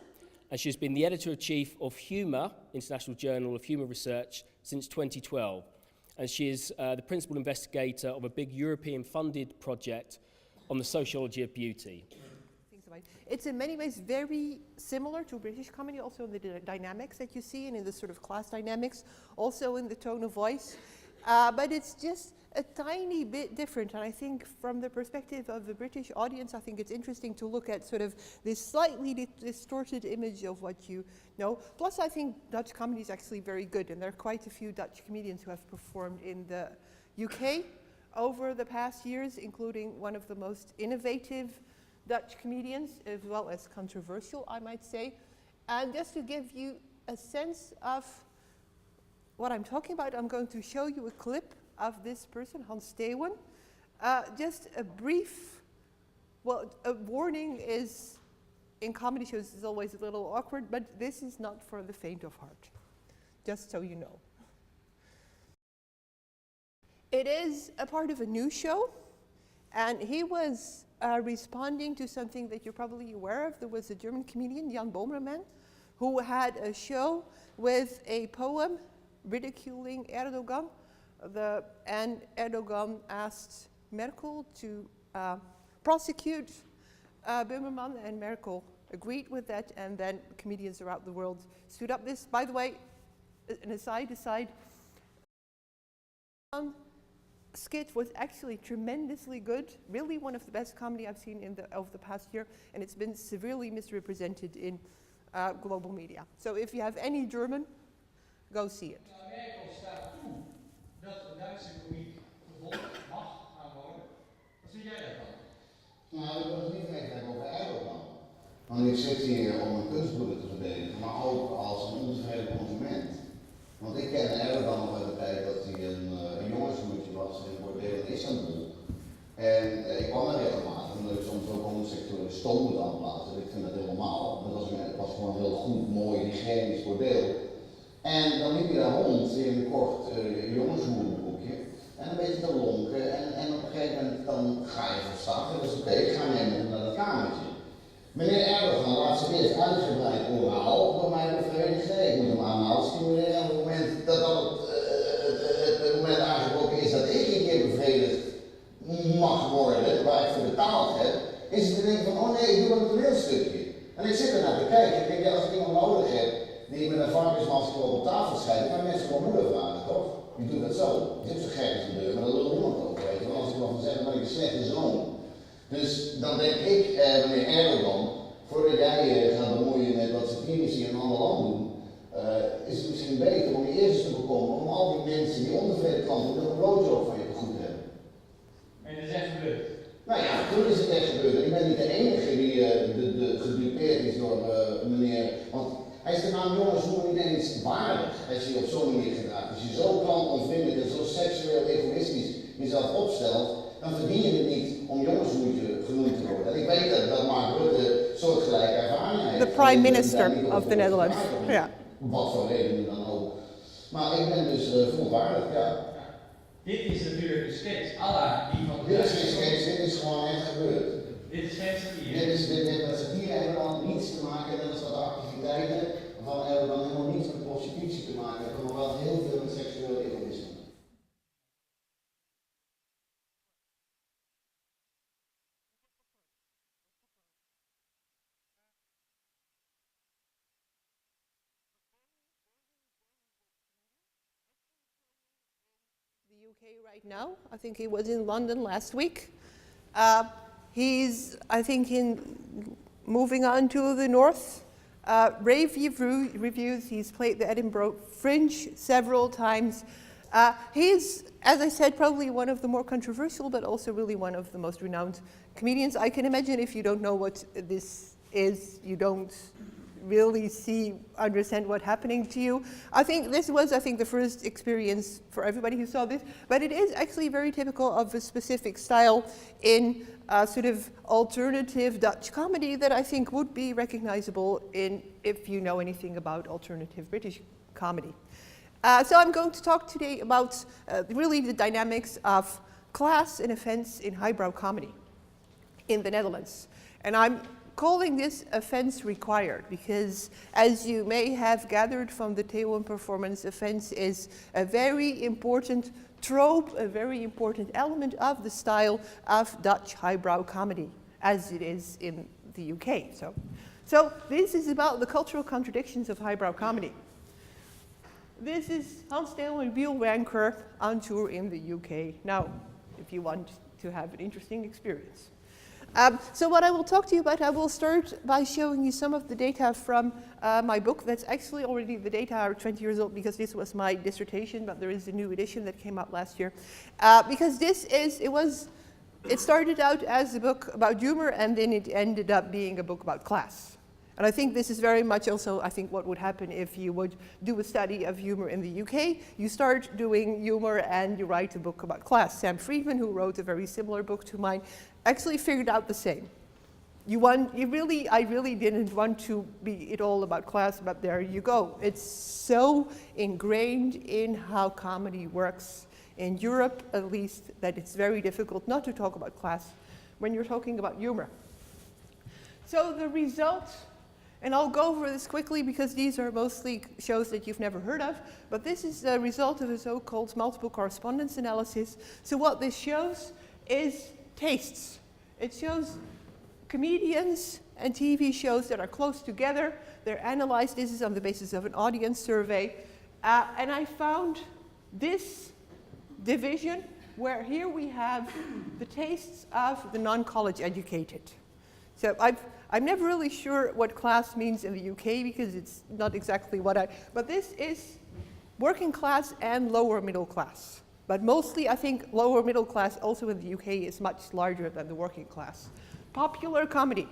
And she's been the Editor-in-Chief of Humour, International Journal of Humour Research, since 2012. And she is the principal investigator of a big European-funded project on the sociology of beauty. It's in many ways very similar to British comedy, also in the dynamics that you see and in the sort of class dynamics, also in the tone of voice. But it's just a tiny bit different, and I think from the perspective of the British audience, I think it's interesting to look at sort of this slightly distorted image of what you know. Plus, I think Dutch comedy is actually very good, and there are quite a few Dutch comedians who have performed in the UK over the past years, including one of the most innovative Dutch comedians, as well as controversial, I might say. And just to give you a sense of what I'm talking about, I'm going to show you a clip of this person, Hans Steeuwen. Just a brief, well, a warning is, in comedy shows, is always a little awkward, but this is not for the faint of heart, just so you know. It is a part of a new show, and he was responding to something that you're probably aware of. There was a German comedian, Jan Bomerman, who had a show with a poem ridiculing Erdogan. And Erdogan asked Merkel to prosecute Böhmermann, and Merkel agreed with that, and then comedians throughout the world stood up. This, by the way, an aside, skit was actually tremendously good, really one of the best comedy I've seen over the past year, and it's been severely misrepresented in global media. So if you have any German, go see it. Merkel staat toe dat de Duitse komiek vervolgd mag gaan worden. Wat vind jij daarvan? Nou, ik wil het niet echt hebben over Erdogan. Want ik zit hier om een kunstbroeder te verdedigen, maar ook als een ontevreden consument. Want ik ken Erdogan nog uit de tijd dat hij een jongensmoedje was in een bordeel in Istanbul. En ik kwam er regelmatig, omdat ik soms ook homoseksuele stoom moet aanplaatsen. Ik vind dat heel normaal. Het was gewoon een heel goed, mooi, hygiënisch bordeel. En dan liep je daar rond in een kort jongenshoerenbroekje en een beetje te lonken en op een gegeven moment dan ga je van start. Dat is oké, ik ga nemen naar dat kamertje. Meneer Erdogan laat zich eerst uitgebreid oraal door mij bevredigen. Ik moet hem anaal stimuleren. En op het moment dat het moment aangebroken is dat ik een keer bevredigd mag worden, waar ik voor betaald heb, is het te denken van, oh nee, ik doe maar een toneelstukje. En ik zit er naar te kijken. Ik denk, ja, als ik iemand nodig heb die met een varkensmasker op tafel schrijft, kan mensen wel moeder vragen, toch? Die doet dat zo. Die zit zo gek als een deur, maar dat wil niemand over weten. Want als ik wel van zeggen, ben ik een slechte zoon. Dus dan denk ik, meneer Erdogan, voordat jij gaat bemoeien met wat satirici in een ander land doen, is het misschien beter om je eerst te bekomen om al die mensen, die ontevreden klanten, nog een blowjob van je te goed hebben. En dat is echt gebeurd. Nou ja, toen is het echt gebeurd. Ik ben niet de enige die gedupeerd is door meneer. Want hij is de naam jongenshoer niet eens waardig als je op zo'n manier gedraagt. Als je zo klantonvriendelijk en zo seksueel egoïstisch jezelf opstelt, dan verdien je het niet om jongenshoertje genoemd te worden. En ik weet dat Mark Rutte soortgelijke ervaring heeft. The Prime Minister of the Netherlands. Ja. Wat voor reden dan ook. Maar ik ben dus verontwaardigd, ja. Dit is natuurlijk een sketch, à la die van de Dit is geen sketch, dit is gewoon echt gebeurd. Dit is geen satire. Dit heeft met satire helemaal niets te maken, net als wat de activiteiten van Erdogan helemaal niets met prostitutie te maken hebben, maar wel heel veel met seksueel egoïsme. UK right now. I think he was in London last week. He's, I think, moving on to the north. Rave reviews. He's played the Edinburgh Fringe several times. He's, as I said, probably one of the more controversial, but also really one of the most renowned comedians. I can imagine if you don't know what this is, you don't really understand what's happening to you. I think this was, the first experience for everybody who saw this, but it is actually very typical of a specific style in sort of alternative Dutch comedy that I think would be recognizable if you know anything about alternative British comedy. So I'm going to talk today about really the dynamics of class and offense in highbrow comedy in the Netherlands. And I'm calling this offense required because, as you may have gathered from the Theeuwen performance, offense is a very important trope, a very important element of the style of Dutch highbrow comedy, as it is in the UK. So this is about the cultural contradictions of highbrow comedy. This is Hans Dale and Bill Wanker on tour in the UK. Now, if you want to have an interesting experience. So what I will talk to you about, I will start by showing you some of the data from my book. That's actually already, the data are 20 years old because this was my dissertation, but there is a new edition that came out last year. Because it started out as a book about humor, and then it ended up being a book about class. And I think this is very much also, I think, what would happen if you would do a study of humor in the UK. You start doing humor and you write a book about class. Sam Friedman, who wrote a very similar book to mine, actually figured out the same. I really didn't want to be it all about class, but there you go. It's so ingrained in how comedy works in Europe, at least, that it's very difficult not to talk about class when you're talking about humor. So the results, and I'll go over this quickly because these are mostly shows that you've never heard of, but this is the result of a so-called multiple correspondence analysis. So what this shows is tastes. It shows comedians and TV shows that are close together. They're analyzed. This is on the basis of an audience survey. And I found this division where here we have the tastes of the non-college educated. So I'm never really sure what class means in the UK because it's not exactly but this is working class and lower middle class. But mostly I think lower middle class also in the UK is much larger than the working class. Popular comedy.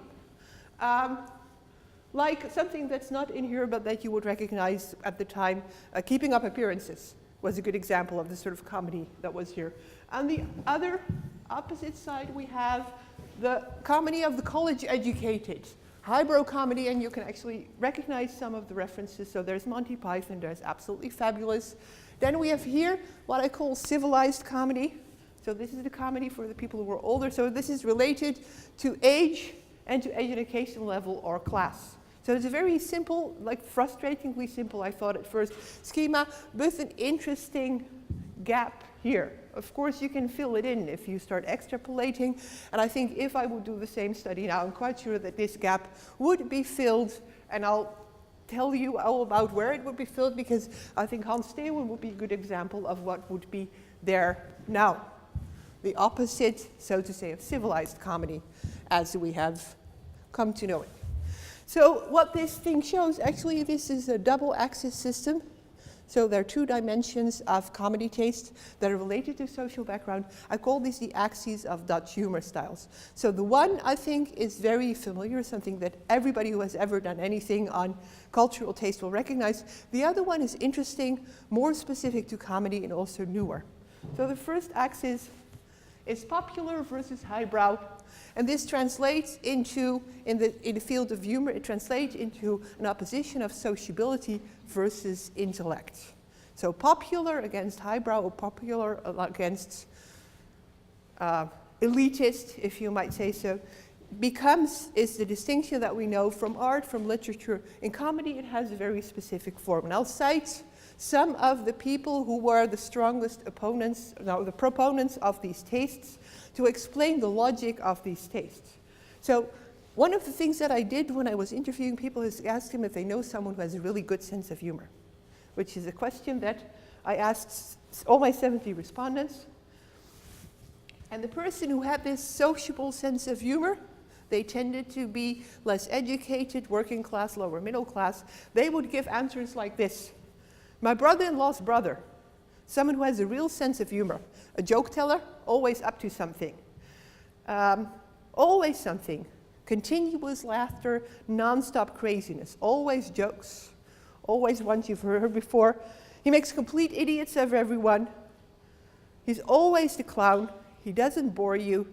Like something that's not in here but that you would recognize at the time, Keeping Up Appearances was a good example of the sort of comedy that was here. On the other opposite side we have the comedy of the college educated. Highbrow comedy, and you can actually recognize some of the references. So there's Monty Python, there's Absolutely Fabulous. Then we have here what I call civilized comedy. So this is the comedy for the people who are older. So this is related to age and to education level or class. So it's a very simple, like frustratingly simple, I thought at first, schema with an interesting gap here. Of course, you can fill it in if you start extrapolating. And I think if I would do the same study now, I'm quite sure that this gap would be filled. And I'll tell you all about where it would be filled because I think Hans Steeuwen would be a good example of what would be there now. The opposite, so to say, of civilized comedy as we have come to know it. So what this thing shows, actually this is a double axis system. So there are two dimensions of comedy taste that are related to social background. I call these the axes of Dutch humor styles. So the one I think is very familiar, something that everybody who has ever done anything on cultural taste will recognize. The other one is interesting, more specific to comedy and also newer. So the first axis is popular versus highbrow. And this translates into, in the field of humor, it translates into an opposition of sociability versus intellect. So popular against highbrow, or popular against elitist, if you might say so, is the distinction that we know from art, from literature. In comedy, it has a very specific form. And I'll cite some of the people who were the strongest the proponents of these tastes to explain the logic of these tastes. So one of the things that I did when I was interviewing people is ask them if they know someone who has a really good sense of humor, which is a question that I asked all my 70 respondents. And the person who had this sociable sense of humor, they tended to be less educated, working class, lower middle class. They would give answers like this. My brother-in-law's brother, someone who has a real sense of humor, a joke teller, always up to something. Always something. Continuous laughter, non-stop craziness, always jokes, always ones you've heard before. He makes complete idiots of everyone. He's always the clown. He doesn't bore you.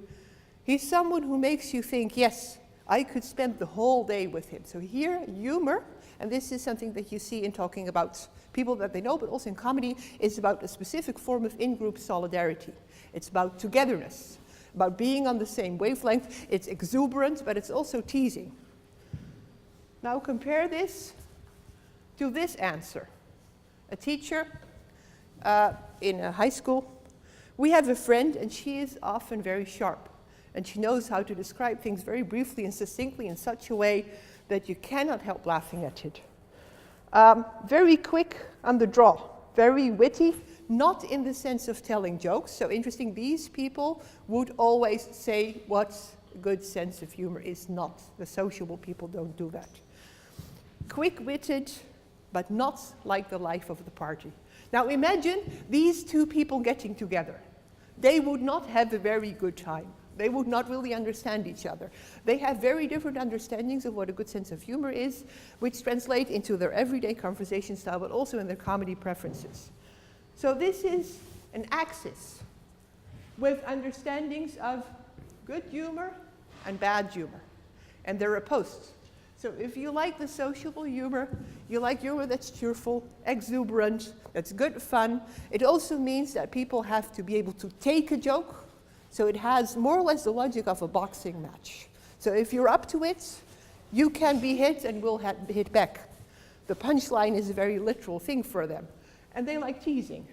He's someone who makes you think, yes, I could spend the whole day with him. So here, humor, and this is something that you see in talking about people that they know, but also in comedy, is about a specific form of in-group solidarity. It's about togetherness, about being on the same wavelength. It's exuberant, but it's also teasing. Now compare this to this answer. A teacher in a high school. We have a friend, and she is often very sharp, and she knows how to describe things very briefly and succinctly in such a way that you cannot help laughing at it. Very quick on the draw, very witty, not in the sense of telling jokes. So interesting, these people would always say what a good sense of humor is not. The sociable people don't do that. Quick-witted, but not like the life of the party. Now imagine these two people getting together. They would not have a very good time. They would not really understand each other. They have very different understandings of what a good sense of humor is, which translate into their everyday conversation style, but also in their comedy preferences. So this is an axis with understandings of good humor and bad humor, and they're opposed. So if you like the sociable humor, you like humor that's cheerful, exuberant, that's good fun. It also means that people have to be able to take a joke. So it has more or less the logic of a boxing match. So if you're up to it, you can be hit and will hit back. The punchline is a very literal thing for them. And they like teasing.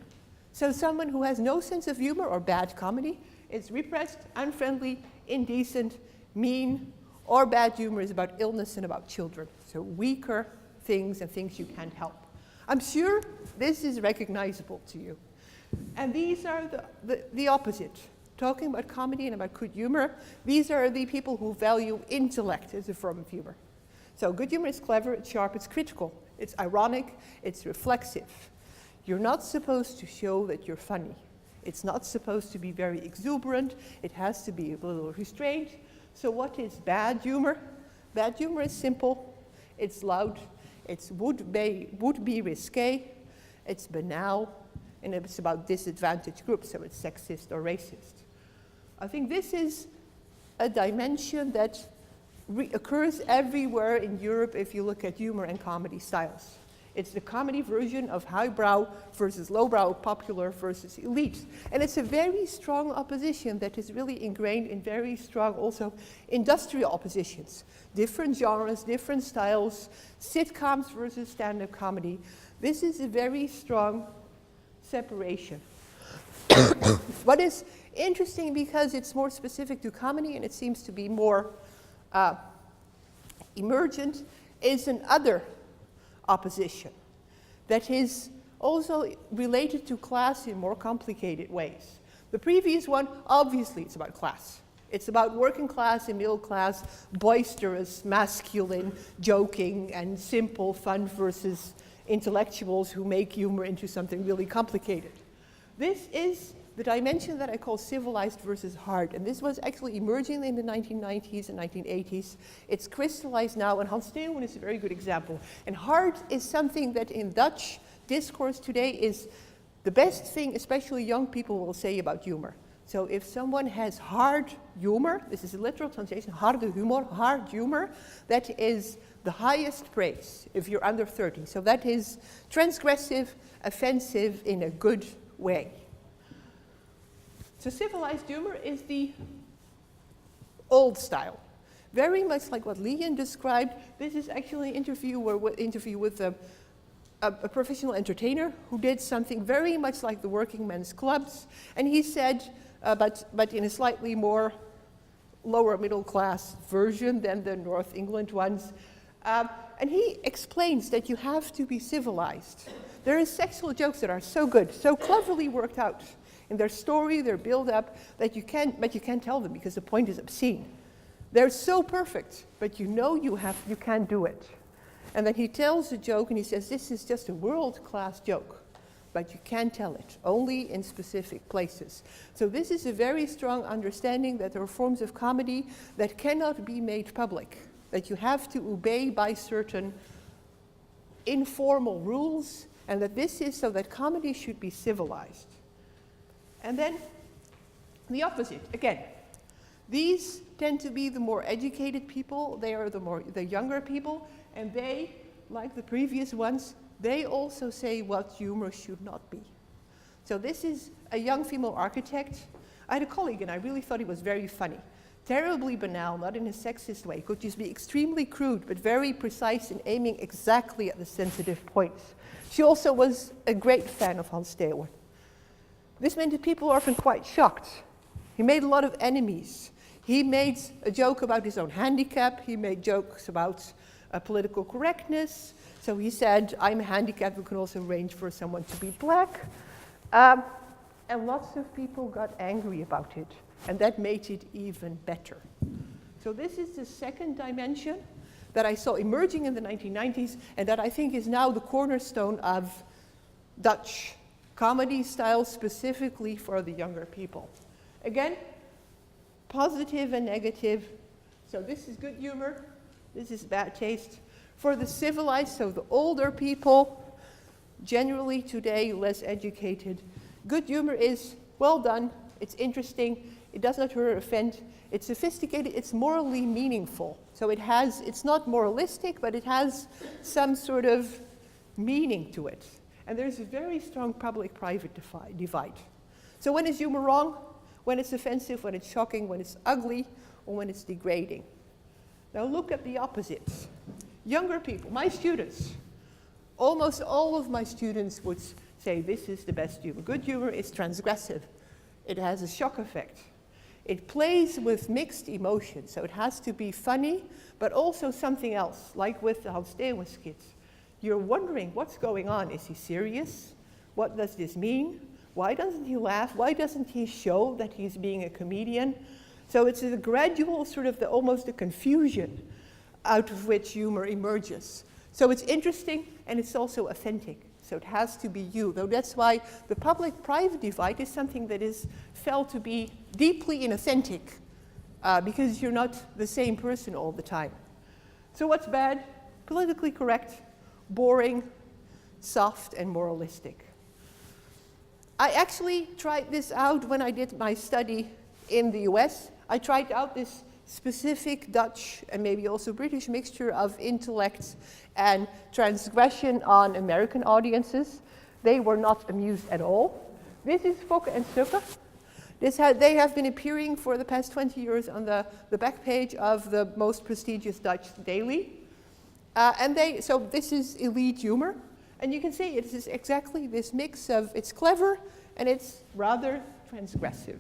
So someone who has no sense of humor or bad comedy is repressed, unfriendly, indecent, mean, or bad humor is about illness and about children. So weaker things and things you can't help. I'm sure this is recognizable to you. And these are the opposite. Talking about comedy and about good humor, these are the people who value intellect as a form of humor. So good humor is clever, it's sharp, it's critical, it's ironic, it's reflexive. You're not supposed to show that you're funny. It's not supposed to be very exuberant. It has to be a little restrained. So what is bad humor? Bad humor is simple, it's loud, it would be risque, it's banal, and it's about disadvantaged groups, so it's sexist or racist. I think this is a dimension that occurs everywhere in Europe if you look at humor and comedy styles. It's the comedy version of highbrow versus lowbrow, popular versus elite. And it's a very strong opposition that is really ingrained in very strong also industrial oppositions. Different genres, different styles, sitcoms versus stand-up comedy. This is a very strong separation. What is interesting, because it's more specific to comedy and it seems to be more emergent, is another opposition that is also related to class in more complicated ways. The previous one, obviously, it's about class. It's about working class and middle class, boisterous, masculine, joking, and simple fun versus intellectuals who make humor into something really complicated. This is the dimension that I call civilized versus hard, and this was actually emerging in the 1990s and 1980s. It's crystallized now, and Hans Theeuwen is a very good example. And hard is something that in Dutch discourse today is the best thing, especially young people will say about humor. So if someone has hard humor, this is a literal translation, harde humor, hard humor, that is the highest praise if you're under 30. So that is transgressive, offensive in a good way. So civilized humor is the old style. Very much like what Leon described, this is actually an interview with a professional entertainer who did something very much like the working men's clubs. And he said, but in a slightly more lower middle class version than the North England ones. And he explains that you have to be civilized. There are sexual jokes that are so good, so cleverly worked out in their story, their build-up, that you can't tell them because the point is obscene. They're so perfect, but you know you can't do it. And then he tells a joke and he says, this is just a world-class joke, but you can't tell it, only in specific places. So this is a very strong understanding that there are forms of comedy that cannot be made public, that you have to obey by certain informal rules, and that this is so that comedy should be civilized. And then the opposite, again. These tend to be the more educated people, they are the younger people, and they, like the previous ones, they also say what humor should not be. So this is a young female architect. I had a colleague and I really thought he was very funny. Terribly banal, not in a sexist way, could just be extremely crude, but very precise in aiming exactly at the sensitive points. She also was a great fan of Hans Theeuwen. This meant that people were often quite shocked. He made a lot of enemies. He made a joke about his own handicap. He made jokes about political correctness. So he said, I'm handicapped, we can also arrange for someone to be black. And lots of people got angry about it, and that made it even better. So this is the second dimension that I saw emerging in the 1990s, and that I think is now the cornerstone of Dutch comedy style specifically for the younger people. Again, positive and negative. So this is good humor, this is bad taste. For the civilized, so the older people, generally today less educated, good humor is well done, it's interesting, it does not hurt or offend, it's sophisticated, it's morally meaningful. So it's not moralistic, but it has some sort of meaning to it. And there's a very strong public-private divide. So when is humor wrong? When it's offensive, when it's shocking, when it's ugly, or when it's degrading. Now look at the opposites. Younger people, my students, almost all of my students would say this is the best humor. Good humor is transgressive. It has a shock effect. It plays with mixed emotions, so it has to be funny, but also something else, like with the Hans Steeuwen skits. You're wondering what's going on. Is he serious? What does this mean? Why doesn't he laugh? Why doesn't he show that he's being a comedian? So it's a gradual sort of almost a confusion out of which humor emerges. So it's interesting and it's also authentic. So it has to be you. Though that's why the public-private divide is something that is felt to be deeply inauthentic because you're not the same person all the time. So what's bad? Politically correct, boring, soft, and moralistic. I actually tried this out when I did my study in the US. I tried out this specific Dutch and maybe also British mixture of intellect and transgression on American audiences. They were not amused at all. This is Fokke and Sukke. They have been appearing for the past 20 years on the back page of the most prestigious Dutch daily. So this is elite humor. And you can see it is exactly this mix of it's clever and it's rather transgressive.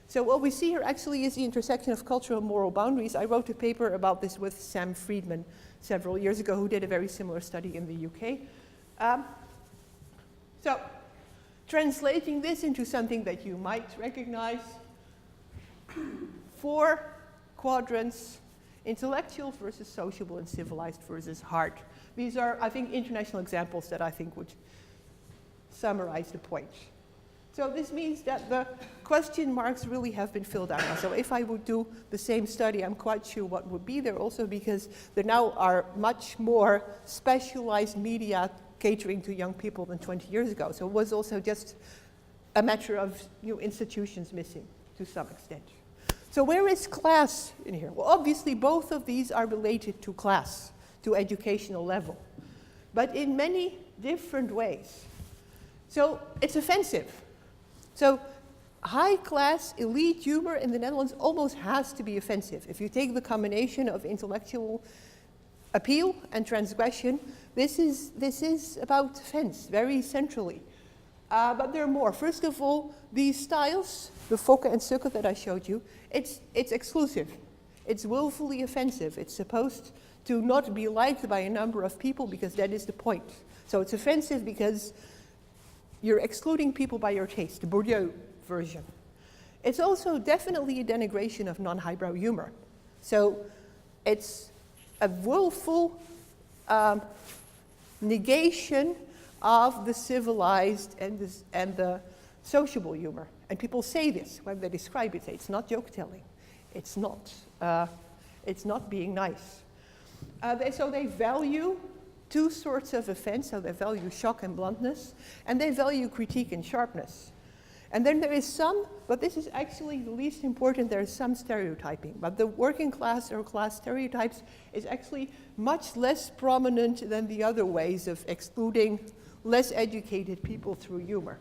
So what we see here actually is the intersection of cultural and moral boundaries. I wrote a paper about this with Sam Friedman several years ago, who did a very similar study in the UK. So translating this into something that you might recognize, 4 quadrants, intellectual versus sociable and civilized versus hard. These are, I think, international examples that I think would summarize the point. So this means that the question marks really have been filled out. So if I would do the same study, I'm quite sure what would be there also, because there now are much more specialized media catering to young people than 20 years ago. So it was also just a matter of new institutions missing to some extent. So where is class in here? Well, obviously both of these are related to class, to educational level, but in many different ways. So it's offensive. So high-class elite humor in the Netherlands almost has to be offensive. If you take the combination of intellectual appeal and transgression, this is about offense, very centrally. But there are more. First of all, these styles, the Fokke and Sukke that I showed you, it's exclusive. It's willfully offensive. It's supposed to not be liked by a number of people because that is the point. So it's offensive because you're excluding people by your taste, the Bourdieu version. It's also definitely a denigration of non-highbrow humor. So it's a willful negation of the civilized and the sociable humor. And people say this when they describe it. Say, it's not joke-telling. It's not being nice. So they value 2 sorts of offense. So they value shock and bluntness, and they value critique and sharpness. And then there is some, but this is actually the least important, there is some stereotyping. But the working class or class stereotypes is actually much less prominent than the other ways of excluding less educated people through humor.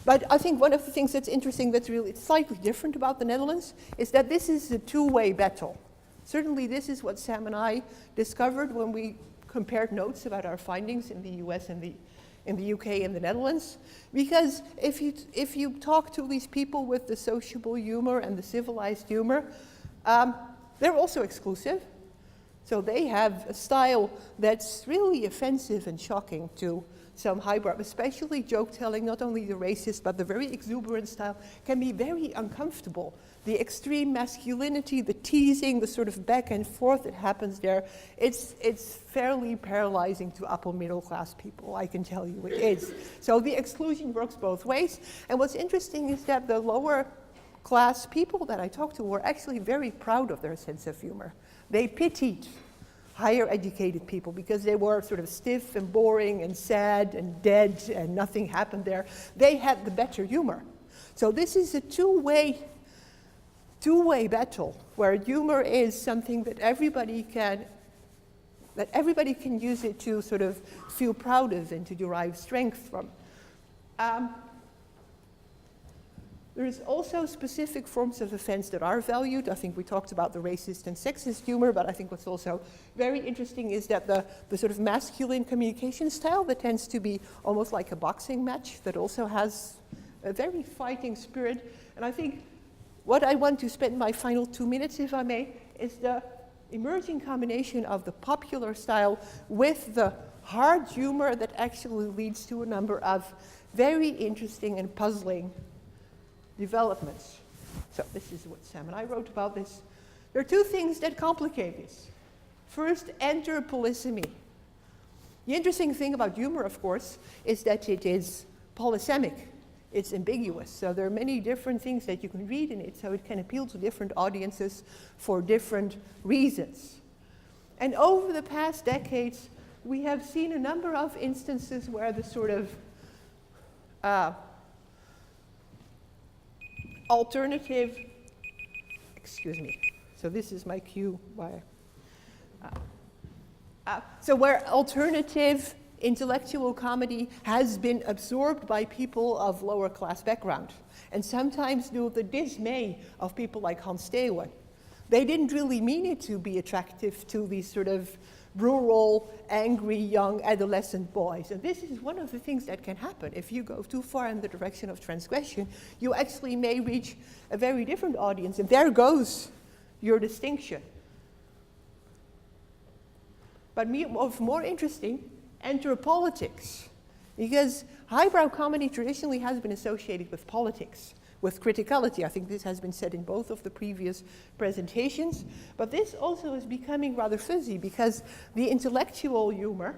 But I think one of the things that's interesting, that's really slightly different about the Netherlands, is that this is a 2-way battle. Certainly this is what Sam and I discovered when we compared notes about our findings in the US and in the UK and the Netherlands. Because if you talk to these people with the sociable humor and the civilized humor, they're also exclusive. So they have a style that's really offensive and shocking to some highbrow, especially joke telling, not only the racist, but the very exuberant style can be very uncomfortable. The extreme masculinity, the teasing, the sort of back and forth that happens there, it's fairly paralyzing to upper middle class people, I can tell you it is. So the exclusion works both ways. And what's interesting is that the lower class people that I talked to were actually very proud of their sense of humor. They pitied higher educated people because they were sort of stiff and boring and sad and dead and nothing happened there. They had the better humor. So this is a two-way battle where humor is something that everybody can use it to sort of feel proud of and to derive strength from. There's also specific forms of offense that are valued. I think we talked about the racist and sexist humor, but I think what's also very interesting is that the sort of masculine communication style that tends to be almost like a boxing match that also has a very fighting spirit. And I think what I want to spend my final 2 minutes, if I may, is the emerging combination of the popular style with the hard humor that actually leads to a number of very interesting and puzzling developments. So this is what Sam and I wrote about this. There are two things that complicate this. First, enter polysemy. The interesting thing about humor, of course, is that it is polysemic. It's ambiguous. So there are many different things that you can read in it, so it can appeal to different audiences for different reasons. And over the past decades, we have seen a number of instances where the sort of alternative, so this is my cue where, so where alternative intellectual comedy has been absorbed by people of lower class background, and sometimes due to the dismay of people like Hans Steeuwen. They didn't really mean it to be attractive to these sort of rural, angry, young adolescent boys. And this is one of the things that can happen. If you go too far in the direction of transgression, you actually may reach a very different audience, and there goes your distinction. But more interesting, enter politics. Because highbrow comedy traditionally has been associated with politics, with criticality. I think this has been said in both of the previous presentations. But this also is becoming rather fuzzy because the intellectual humor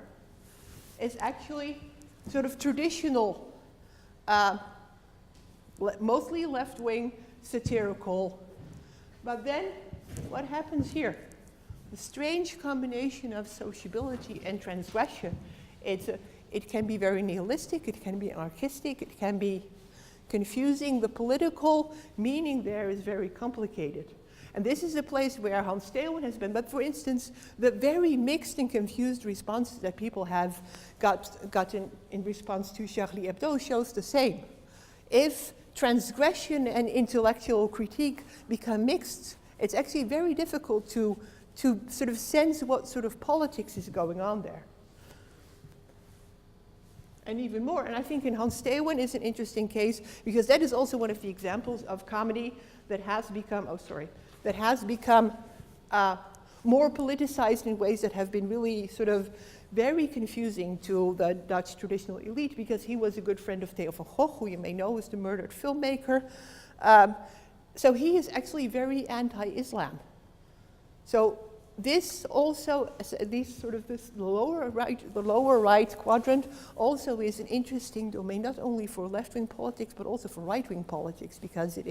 is actually sort of traditional, mostly left-wing, satirical. But then what happens here? The strange combination of sociability and transgression. It can be very nihilistic, it can be anarchistic, it can be confusing. The political meaning there is very complicated. And this is a place where Hans Steeuwen has been. But for instance, the very mixed and confused responses that people have gotten in response to Charlie Hebdo shows the same. If transgression and intellectual critique become mixed, it's actually very difficult to sort of sense what sort of politics is going on there. And even more, and I think in Hans Steeuwen is an interesting case because that is also one of the examples of comedy that has become, more politicized in ways that have been really sort of very confusing to the Dutch traditional elite, because he was a good friend of Theo van Gogh, who you may know is the murdered filmmaker. So he is actually very anti-Islam. So this also, the lower right quadrant also is an interesting domain, not only for left-wing politics, but also for right-wing politics, because it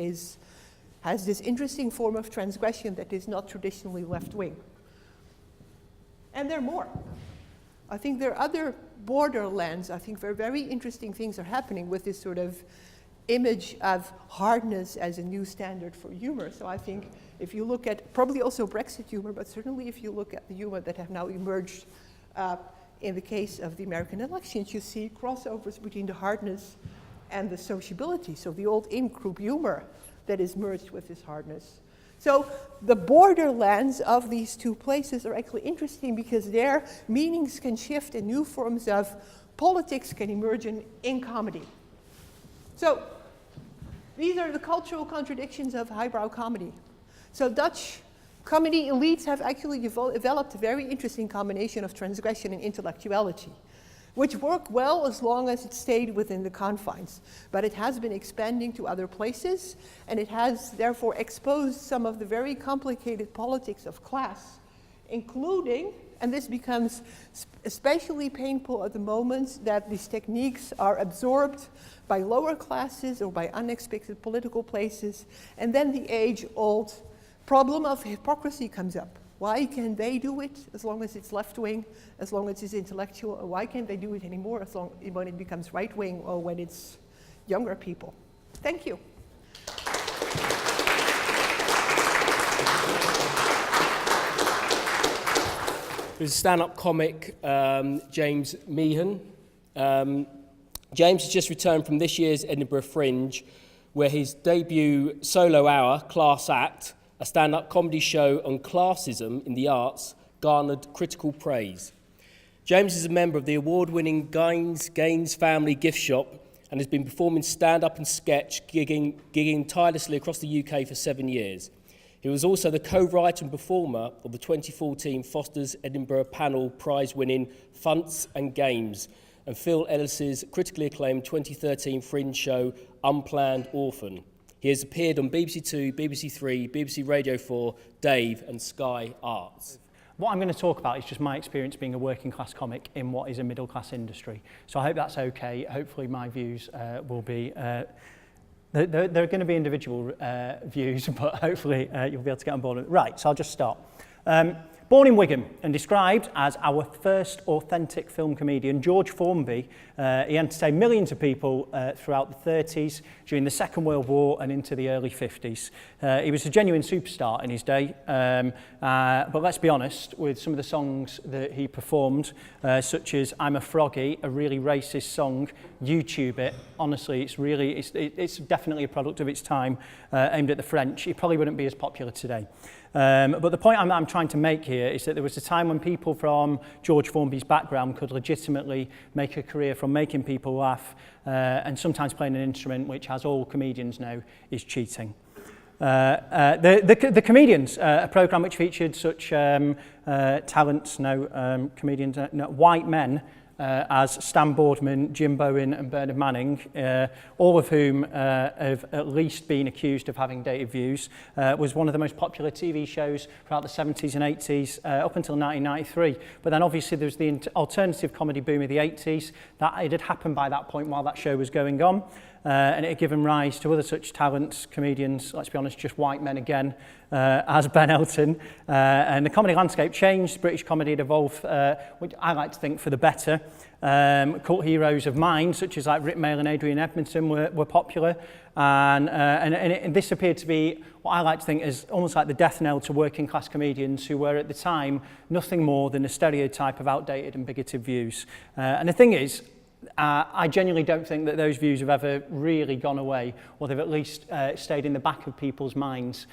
has this interesting form of transgression that is not traditionally left-wing. And there are more. I think there are other borderlands. I think very interesting things are happening with this sort of image of hardness as a new standard for humor. So I think if you look at probably also Brexit humor, but certainly if you look at the humor that have now emerged in the case of the American elections, you see crossovers between the hardness and the sociability. So the old in-group humor that is merged with this hardness. So the borderlands of these two places are actually interesting because their meanings can shift and new forms of politics can emerge in comedy. So these are the cultural contradictions of highbrow comedy. So Dutch Comedy elites have actually developed a very interesting combination of transgression and intellectuality, which work well as long as it stayed within the confines. But it has been expanding to other places, and it has therefore exposed some of the very complicated politics of class, including, and this becomes especially painful at the moment, that these techniques are absorbed by lower classes or by unexpected political places, and then the age-old problem of hypocrisy comes up. Why can they do it as long as it's left-wing, as long as it's intellectual, or why can't they do it anymore as long when it becomes right-wing or when it's younger people? Thank you. There's a stand-up comic, James Meehan. James has just returned from this year's Edinburgh Fringe, where his debut solo hour, Class Act, a stand-up comedy show on classism in the arts, garnered critical praise. James is a member of the award-winning Gaines Family Gift Shop and has been performing stand-up and sketch, gigging tirelessly across the UK for 7 years. He was also the co-writer and performer of the 2014 Foster's Edinburgh Panel Prize-winning Funts and Games and Phil Ellis's critically acclaimed 2013 Fringe show Unplanned Orphan. He has appeared on BBC Two, BBC Three, BBC Radio 4, Dave and Sky Arts. What I'm going to talk about is just my experience being a working class comic in what is a middle class industry. So I hope that's okay. Hopefully my views will be... There are going to be individual views, but hopefully you'll be able to get on board with it. Right, so I'll just start. Born in Wigan and described as our first authentic film comedian, George Formby, he entertained millions of people throughout the 30s, during the Second World War and into the early 50s. He was a genuine superstar in his day, but let's be honest, with some of the songs that he performed, such as I'm a Froggy, a really racist song, YouTube it, honestly, it's definitely a product of its time, aimed at the French. It probably wouldn't be as popular today. But the point I'm trying to make here is that there was a time when people from George Formby's background could legitimately make a career from making people laugh and sometimes playing an instrument, which, as all comedians know, is cheating. The Comedians, a programme which featured such talents, comedians, white men, as Stan Boardman, Jim Bowen and Bernard Manning, all of whom have at least been accused of having dated views, was one of the most popular TV shows throughout the 70s and 80s up until 1993. But then obviously there was the alternative comedy boom of the 80s. It had happened by that point while that show was going on. And it had given rise to other such talents, comedians, let's be honest, just white men again, as Ben Elton. And the comedy landscape changed. British comedy had evolved, which I like to think for the better. Cult heroes of mine, such as like Rick Mail and Adrian Edmondson, were popular. And this appeared to be what I like to think is almost like the death knell to working class comedians who were at the time nothing more than a stereotype of outdated and bigoted views. And the thing is, I genuinely don't think that those views have ever really gone away, or they've at least stayed in the back of people's minds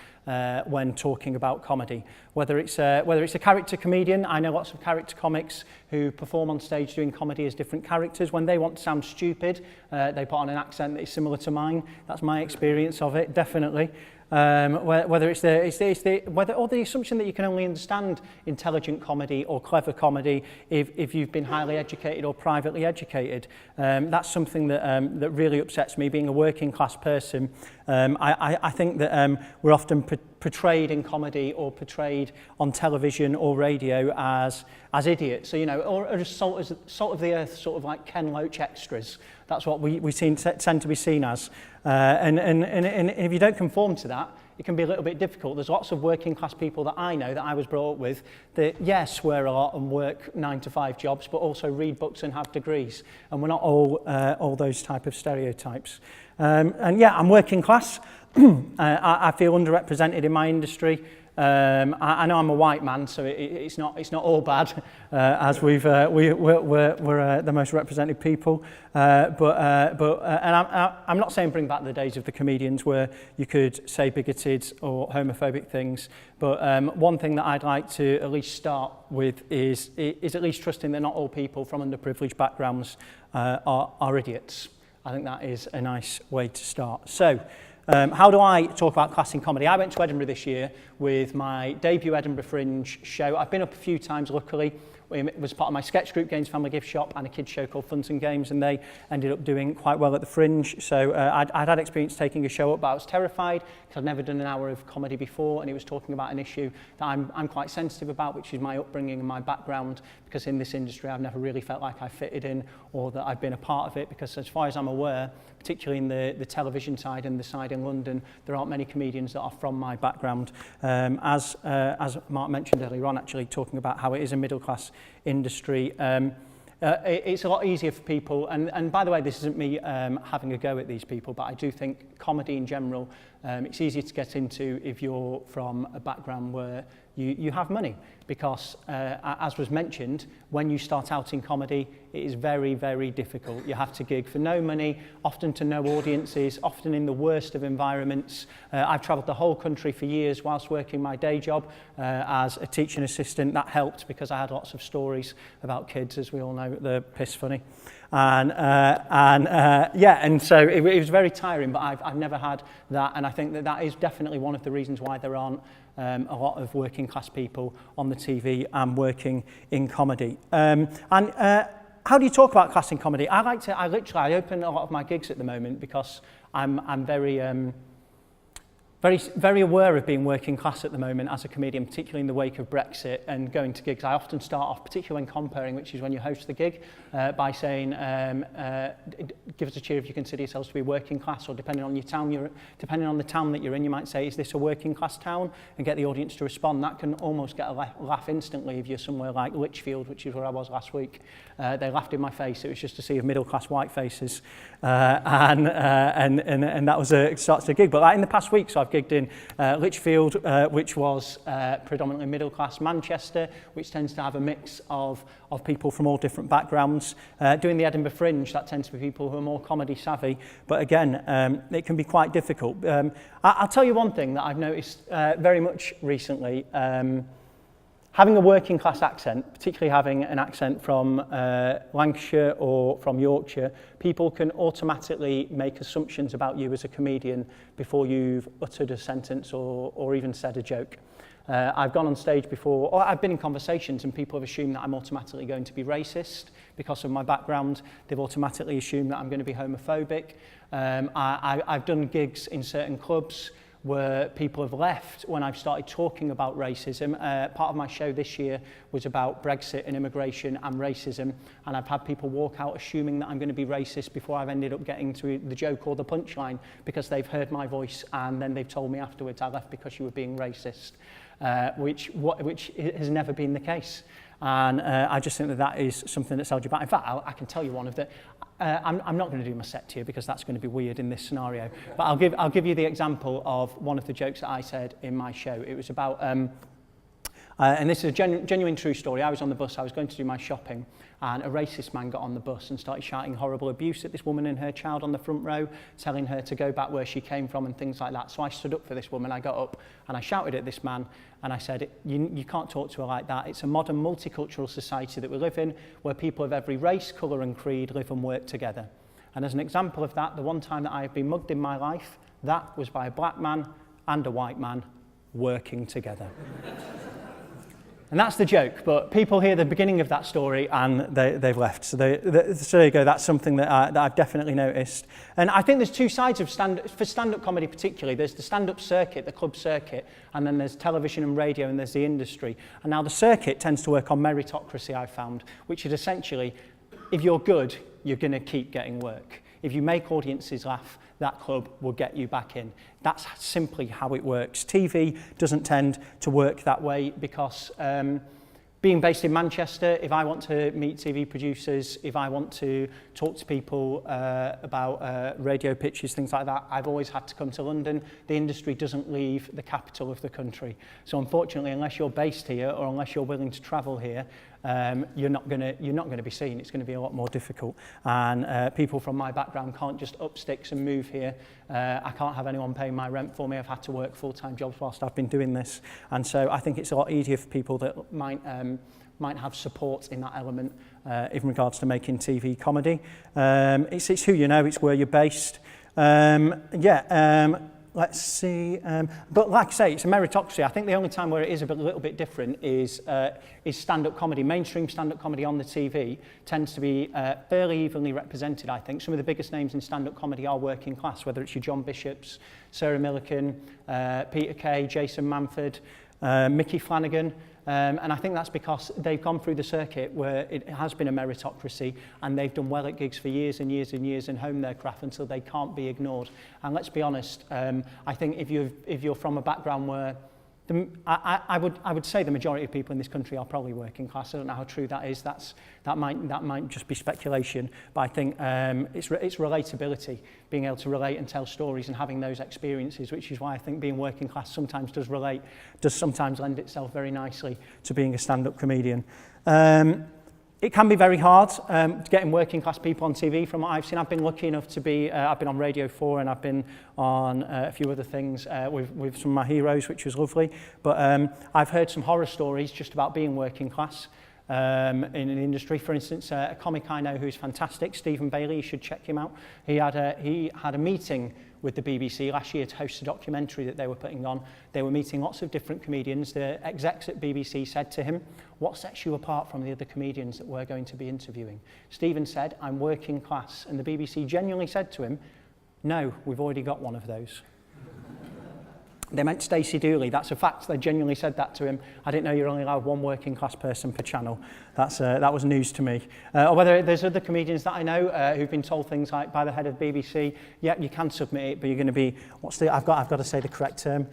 when talking about comedy. Whether it's a character comedian, I know lots of character comics who perform on stage doing comedy as different characters. When they want to sound stupid, they put on an accent that is similar to mine. That's my experience of it, definitely. Whether it's the assumption that you can only understand intelligent comedy or clever comedy if you've been highly educated or privately educated. That's something that really upsets me. Being a working class person, I think that we're often portrayed in comedy or portrayed on television or radio as idiots, so, or as salt of the earth, sort of like Ken Loach extras. That's what we tend to be seen as. And if you don't conform to that, it can be a little bit difficult. There's lots of working class people that I know that I was brought up with that, yes, swear a lot and work 9-to-5 jobs, but also read books and have degrees. And we're not all those type of stereotypes. And yeah, I'm working class. I feel underrepresented in my industry. I know I'm a white man, so it's not all bad, as we're the most represented people. But I'm not saying bring back the days of the comedians where you could say bigoted or homophobic things. But one thing that I'd like to at least start with is at least trusting that not all people from underprivileged backgrounds are idiots. I think that is a nice way to start. So. How do I talk about class in comedy? I went to Edinburgh this year with my debut Edinburgh Fringe show. I've been up a few times, luckily. It was part of my sketch group, Games Family Gift Shop, and a kids show called Funs and Games, and they ended up doing quite well at the Fringe. So I'd had experience taking a show up, but I was terrified because I'd never done an hour of comedy before, and he was talking about an issue that I'm quite sensitive about, which is my upbringing and my background, because in this industry I've never really felt like I fitted in or that I've been a part of it, because as far as I'm aware, particularly in the television side and the side in London, there aren't many comedians that are from my background. As Mark mentioned earlier on, actually talking about how it is a middle class industry, it's a lot easier for people, and by the way, this isn't me having a go at these people, but I do think comedy in general, it's easier to get into if you're from a background where you have money, because as was mentioned, when you start out in comedy, it is very, very difficult. You have to gig for no money, often to no audiences, often in the worst of environments. I've travelled the whole country for years whilst working my day job as a teaching assistant. That helped because I had lots of stories about kids, as we all know, they're piss funny. And so it was very tiring, but I've never had that, and I think that is definitely one of the reasons why there aren't a lot of working class people on the TV and working in comedy. How do you talk about class in comedy? I open a lot of my gigs at the moment because I'm very aware of being working class at the moment as a comedian, particularly in the wake of Brexit and going to gigs. I often start off, particularly when comparing, which is when you host the gig, by saying, give us a cheer if you consider yourselves to be working class, or depending on the town that you're in, you might say, is this a working class town? And get the audience to respond. That can almost get a laugh instantly if you're somewhere like Lichfield, which is where I was last week. They laughed in my face. It was just to see middle class white faces, and that was a start to the gig. But like in the past week, so I've gigged in Lichfield, which was predominantly middle class, Manchester, which tends to have a mix of people from all different backgrounds. Doing the Edinburgh Fringe, that tends to be people who are more comedy savvy, but again, it can be quite difficult. I'll tell you one thing that I've noticed very much recently. Having a working class accent, particularly having an accent from Lancashire or from Yorkshire, people can automatically make assumptions about you as a comedian before you've uttered a sentence or even said a joke. I've gone on stage before, or I've been in conversations, and people have assumed that I'm automatically going to be racist because of my background. They've automatically assumed that I'm going to be homophobic. I've done gigs in certain clubs where people have left when I've started talking about racism. Part of my show this year was about Brexit and immigration and racism, and I've had people walk out assuming that I'm going to be racist before I've ended up getting to the joke or the punchline, because they've heard my voice and then they've told me afterwards, I left because you were being racist, which has never been the case. And I just think that is something that's held you back. In fact, I can tell you one of the... I'm not going to do my set to you because that's going to be weird in this scenario. But I'll give you the example of one of the jokes that I said in my show. It was about... and this is a genuine true story. I was on the bus, I was going to do my shopping, and a racist man got on the bus and started shouting horrible abuse at this woman and her child on the front row, telling her to go back where she came from and things like that. So I stood up for this woman, I got up and I shouted at this man and I said, you can't talk to her like that. It's a modern multicultural society that we live in, where people of every race, colour and creed live and work together. And as an example of that, the one time that I have been mugged in my life, that was by a black man and a white man working together. And that's the joke, but people hear the beginning of that story and they've left. So there you go, that's something that I've definitely noticed. And I think there's two sides of stand-up comedy particularly. There's the stand-up circuit, the club circuit, and then there's television and radio, and there's the industry. And now the circuit tends to work on meritocracy, I've found, which is essentially, if you're good, you're going to keep getting work. If you make audiences laugh, that club will get you back in. That's simply how it works. TV doesn't tend to work that way because being based in Manchester, if I want to meet TV producers, if I want to talk to people about radio pitches, things like that, I've always had to come to London. The industry doesn't leave the capital of the country. So unfortunately, unless you're based here or unless you're willing to travel here, you're not going to be seen. It's going to be a lot more difficult. And people from my background can't just up sticks and move here. I can't have anyone paying my rent for me. I've had to work full-time jobs whilst I've been doing this. And so I think it's a lot easier for people that might have support in that element in regards to making TV comedy. It's who you know, it's where you're based. let's see. But like I say, it's a meritocracy. I think the only time where it is a little bit different is stand-up comedy. Mainstream stand-up comedy on the TV tends to be fairly evenly represented, I think. Some of the biggest names in stand-up comedy are working class, whether it's your John Bishops, Sarah Millican, Peter Kay, Jason Manford, Mickey Flanagan. And I think that's because they've gone through the circuit where it has been a meritocracy and they've done well at gigs for years and years and years and honed their craft until they can't be ignored. And let's be honest, I think if you're from a background where I would say the majority of people in this country are probably working class. I don't know how true that is. That might just be speculation. But I think it's relatability, being able to relate and tell stories and having those experiences, which is why I think being working class sometimes does sometimes lend itself very nicely to being a stand-up comedian. It can be very hard getting working class people on TV from what I've seen. I've been lucky enough to be, I've been on Radio 4 and I've been on a few other things with some of my heroes, which was lovely. But I've heard some horror stories just about being working class in an industry. For instance, a comic I know who's fantastic, Stephen Bailey, you should check him out. He had a meeting with the BBC last year to host a documentary that they were putting on. They were meeting lots of different comedians. The execs at BBC said to him, "What sets you apart from the other comedians that we're going to be interviewing?" Stephen said, "I'm working class." And the BBC genuinely said to him, "No, we've already got one of those." They meant Stacey Dooley. That's a fact. They genuinely said that to him. I didn't know you're only allowed one working class person per channel. That was news to me. Or whether there's other comedians that I know who've been told things like by the head of BBC, yeah, you can submit it, but you're going to be, I've got to say the correct term.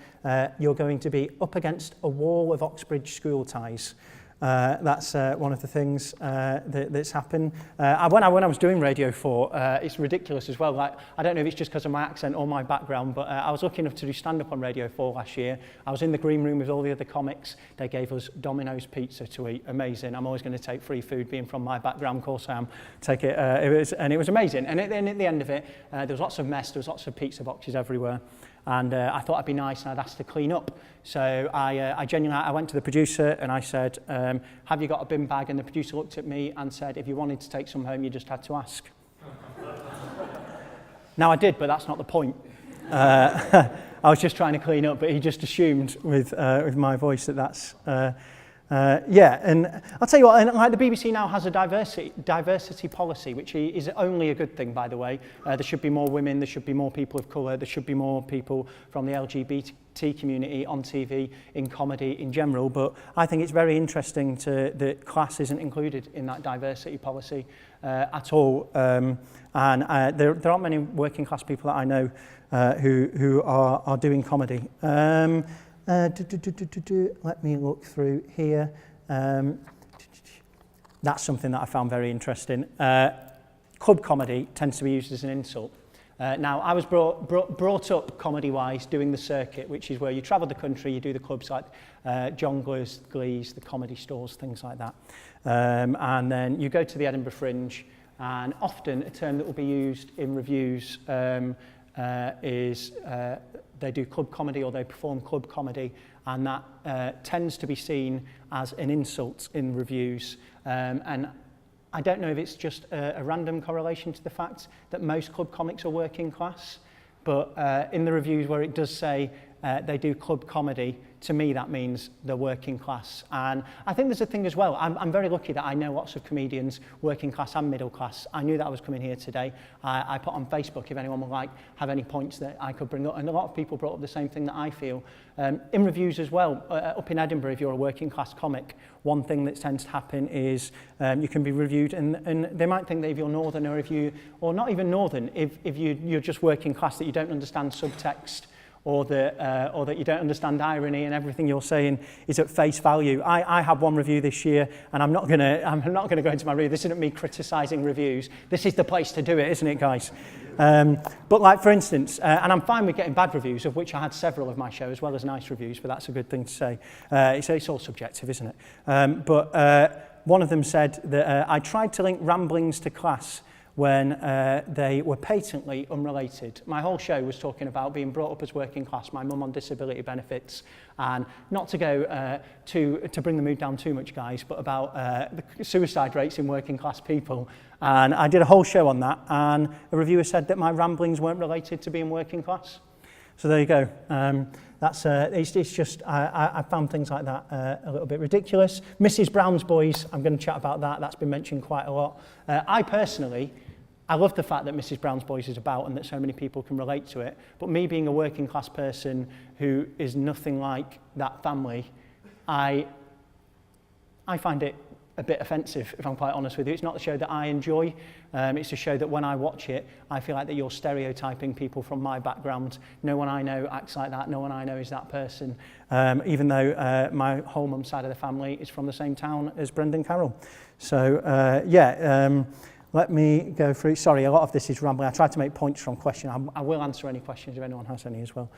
You're going to be up against a wall of Oxbridge school ties. That's one of the things that's happened. When I was doing Radio 4, it's ridiculous as well. Like, I don't know if it's just because of my accent or my background, but I was lucky enough to do stand-up on Radio 4 last year. I was in the green room with all the other comics. They gave us Domino's pizza to eat. Amazing. I'm always going to take free food, being from my background. Of course I am. Take it. It was amazing. And at the end of it, there was lots of mess. There was lots of pizza boxes everywhere. And I thought I'd be nice and I'd ask to clean up. So I genuinely went to the producer and I said, have you got a bin bag? And the producer looked at me and said, if you wanted to take some home, you just had to ask. Now I did, but that's not the point. I was just trying to clean up, but he just assumed with my voice that's... yeah, and I'll tell you what, and like the BBC now has a diversity policy, which is only a good thing, by the way. There should be more women, there should be more people of colour, there should be more people from the LGBT community on TV, in comedy in general, but I think it's very interesting that class isn't included in that diversity policy at all. And there aren't many working class people that I know who are doing comedy. Let me look through here. That's something that I found very interesting. Club comedy tends to be used as an insult. Now, I was brought up comedy-wise doing the circuit, which is where you travel the country, you do the clubs like Jongleurs, Glees, the comedy stores, things like that. And then you go to the Edinburgh Fringe, and often a term that will be used in reviews is they do club comedy or they perform club comedy, and that tends to be seen as an insult in reviews. And I don't know if it's just a random correlation to the fact that most club comics are working class, but in the reviews where it does say they do club comedy, to me that means they're working class. And I think there's a thing as well, I'm very lucky that I know lots of comedians, working class and middle class. I knew that I was coming here today. I put on Facebook if anyone would have any points that I could bring up, and a lot of people brought up the same thing that I feel. In reviews as well, up in Edinburgh, if you're a working class comic, one thing that tends to happen is you can be reviewed, and they might think that if you're northern or not even northern, if you're just working class, that you don't understand subtext, or that you don't understand irony and everything you're saying is at face value. I had one review this year, and I'm not gonna go into my review. This isn't me criticising reviews. This is the place to do it, isn't it, guys? But like, for instance, and I'm fine with getting bad reviews, of which I had several of my show, as well as nice reviews, but that's a good thing to say. It's all subjective, isn't it? But one of them said that I tried to link ramblings to class when they were patently unrelated. My whole show was talking about being brought up as working class, my mum on disability benefits, and not to go to bring the mood down too much, guys, but about the suicide rates in working class people. And I did a whole show on that, and a reviewer said that my ramblings weren't related to being working class. So there you go. It's just, I found things like that a little bit ridiculous. Mrs. Brown's Boys, I'm going to chat about that. That's been mentioned quite a lot. I love the fact that Mrs. Brown's Boys is about and that so many people can relate to it. But me being a working class person who is nothing like that family, I find it a bit offensive, if I'm quite honest with you. It's not the show that I enjoy. It's a show that when I watch it, I feel like that you're stereotyping people from my background. No one I know acts like that. No one I know is that person. Even though my whole mum's side of the family is from the same town as Brendan Carroll. So, let me go through. Sorry, a lot of this is rambling. I tried to make points from questions. I will answer any questions if anyone has any as well.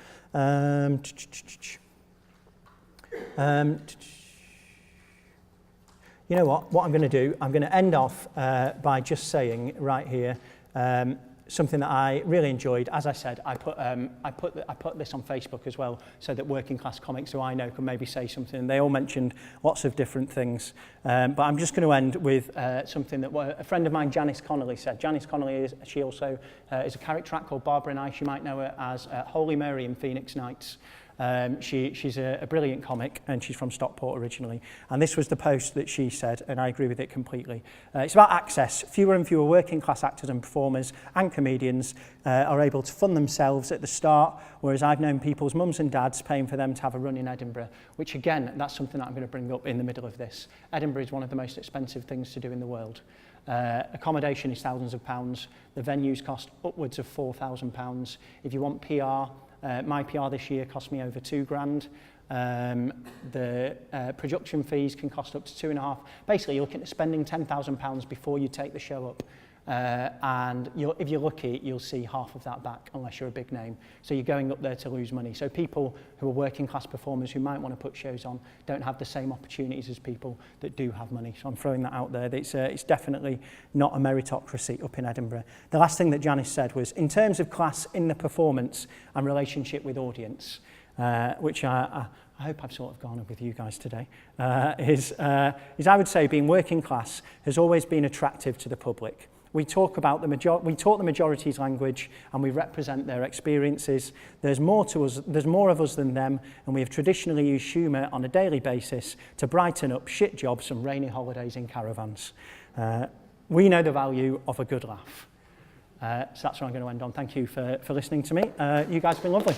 You know what I'm going to do? I'm going to end off by just saying right here something that I really enjoyed. As I said, I put this on Facebook as well, so that working class comics who I know can maybe say something. They all mentioned lots of different things, but I'm just going to end with something that a friend of mine, Janice Connolly, said. Janice Connolly she also is a character act called Barbara and I. You might know her as Holy Mary in Phoenix Nights. She's a brilliant comic, and she's from Stockport originally. And this was the post that she said, and I agree with it completely. It's about access. Fewer and fewer working class actors and performers and comedians are able to fund themselves at the start, whereas I've known people's mums and dads paying for them to have a run in Edinburgh, which again, that's something that I'm going to bring up in the middle of this. Edinburgh is one of the most expensive things to do in the world. Accommodation is thousands of pounds. The venues cost upwards of £4,000. If you want PR, my PR this year cost me over £2,000. The production fees can cost up to 2.5. Basically, you're looking at spending £10,000 before you take the show up. And if you're lucky, you'll see half of that back, unless you're a big name. So you're going up there to lose money. So people who are working class performers who might want to put shows on don't have the same opportunities as people that do have money. So I'm throwing that out there. It's definitely not a meritocracy up in Edinburgh. The last thing that Janice said was, in terms of class in the performance and relationship with audience, which I hope I've sort of gone up with you guys today, is I would say being working class has always been attractive to the public. We talk about we talk the majority's language, and we represent their experiences. There's more of us than them, and we have traditionally used humour on a daily basis to brighten up shit jobs and rainy holidays in caravans. We know the value of a good laugh. So that's what I'm going to end on. Thank you for listening to me. You guys have been lovely.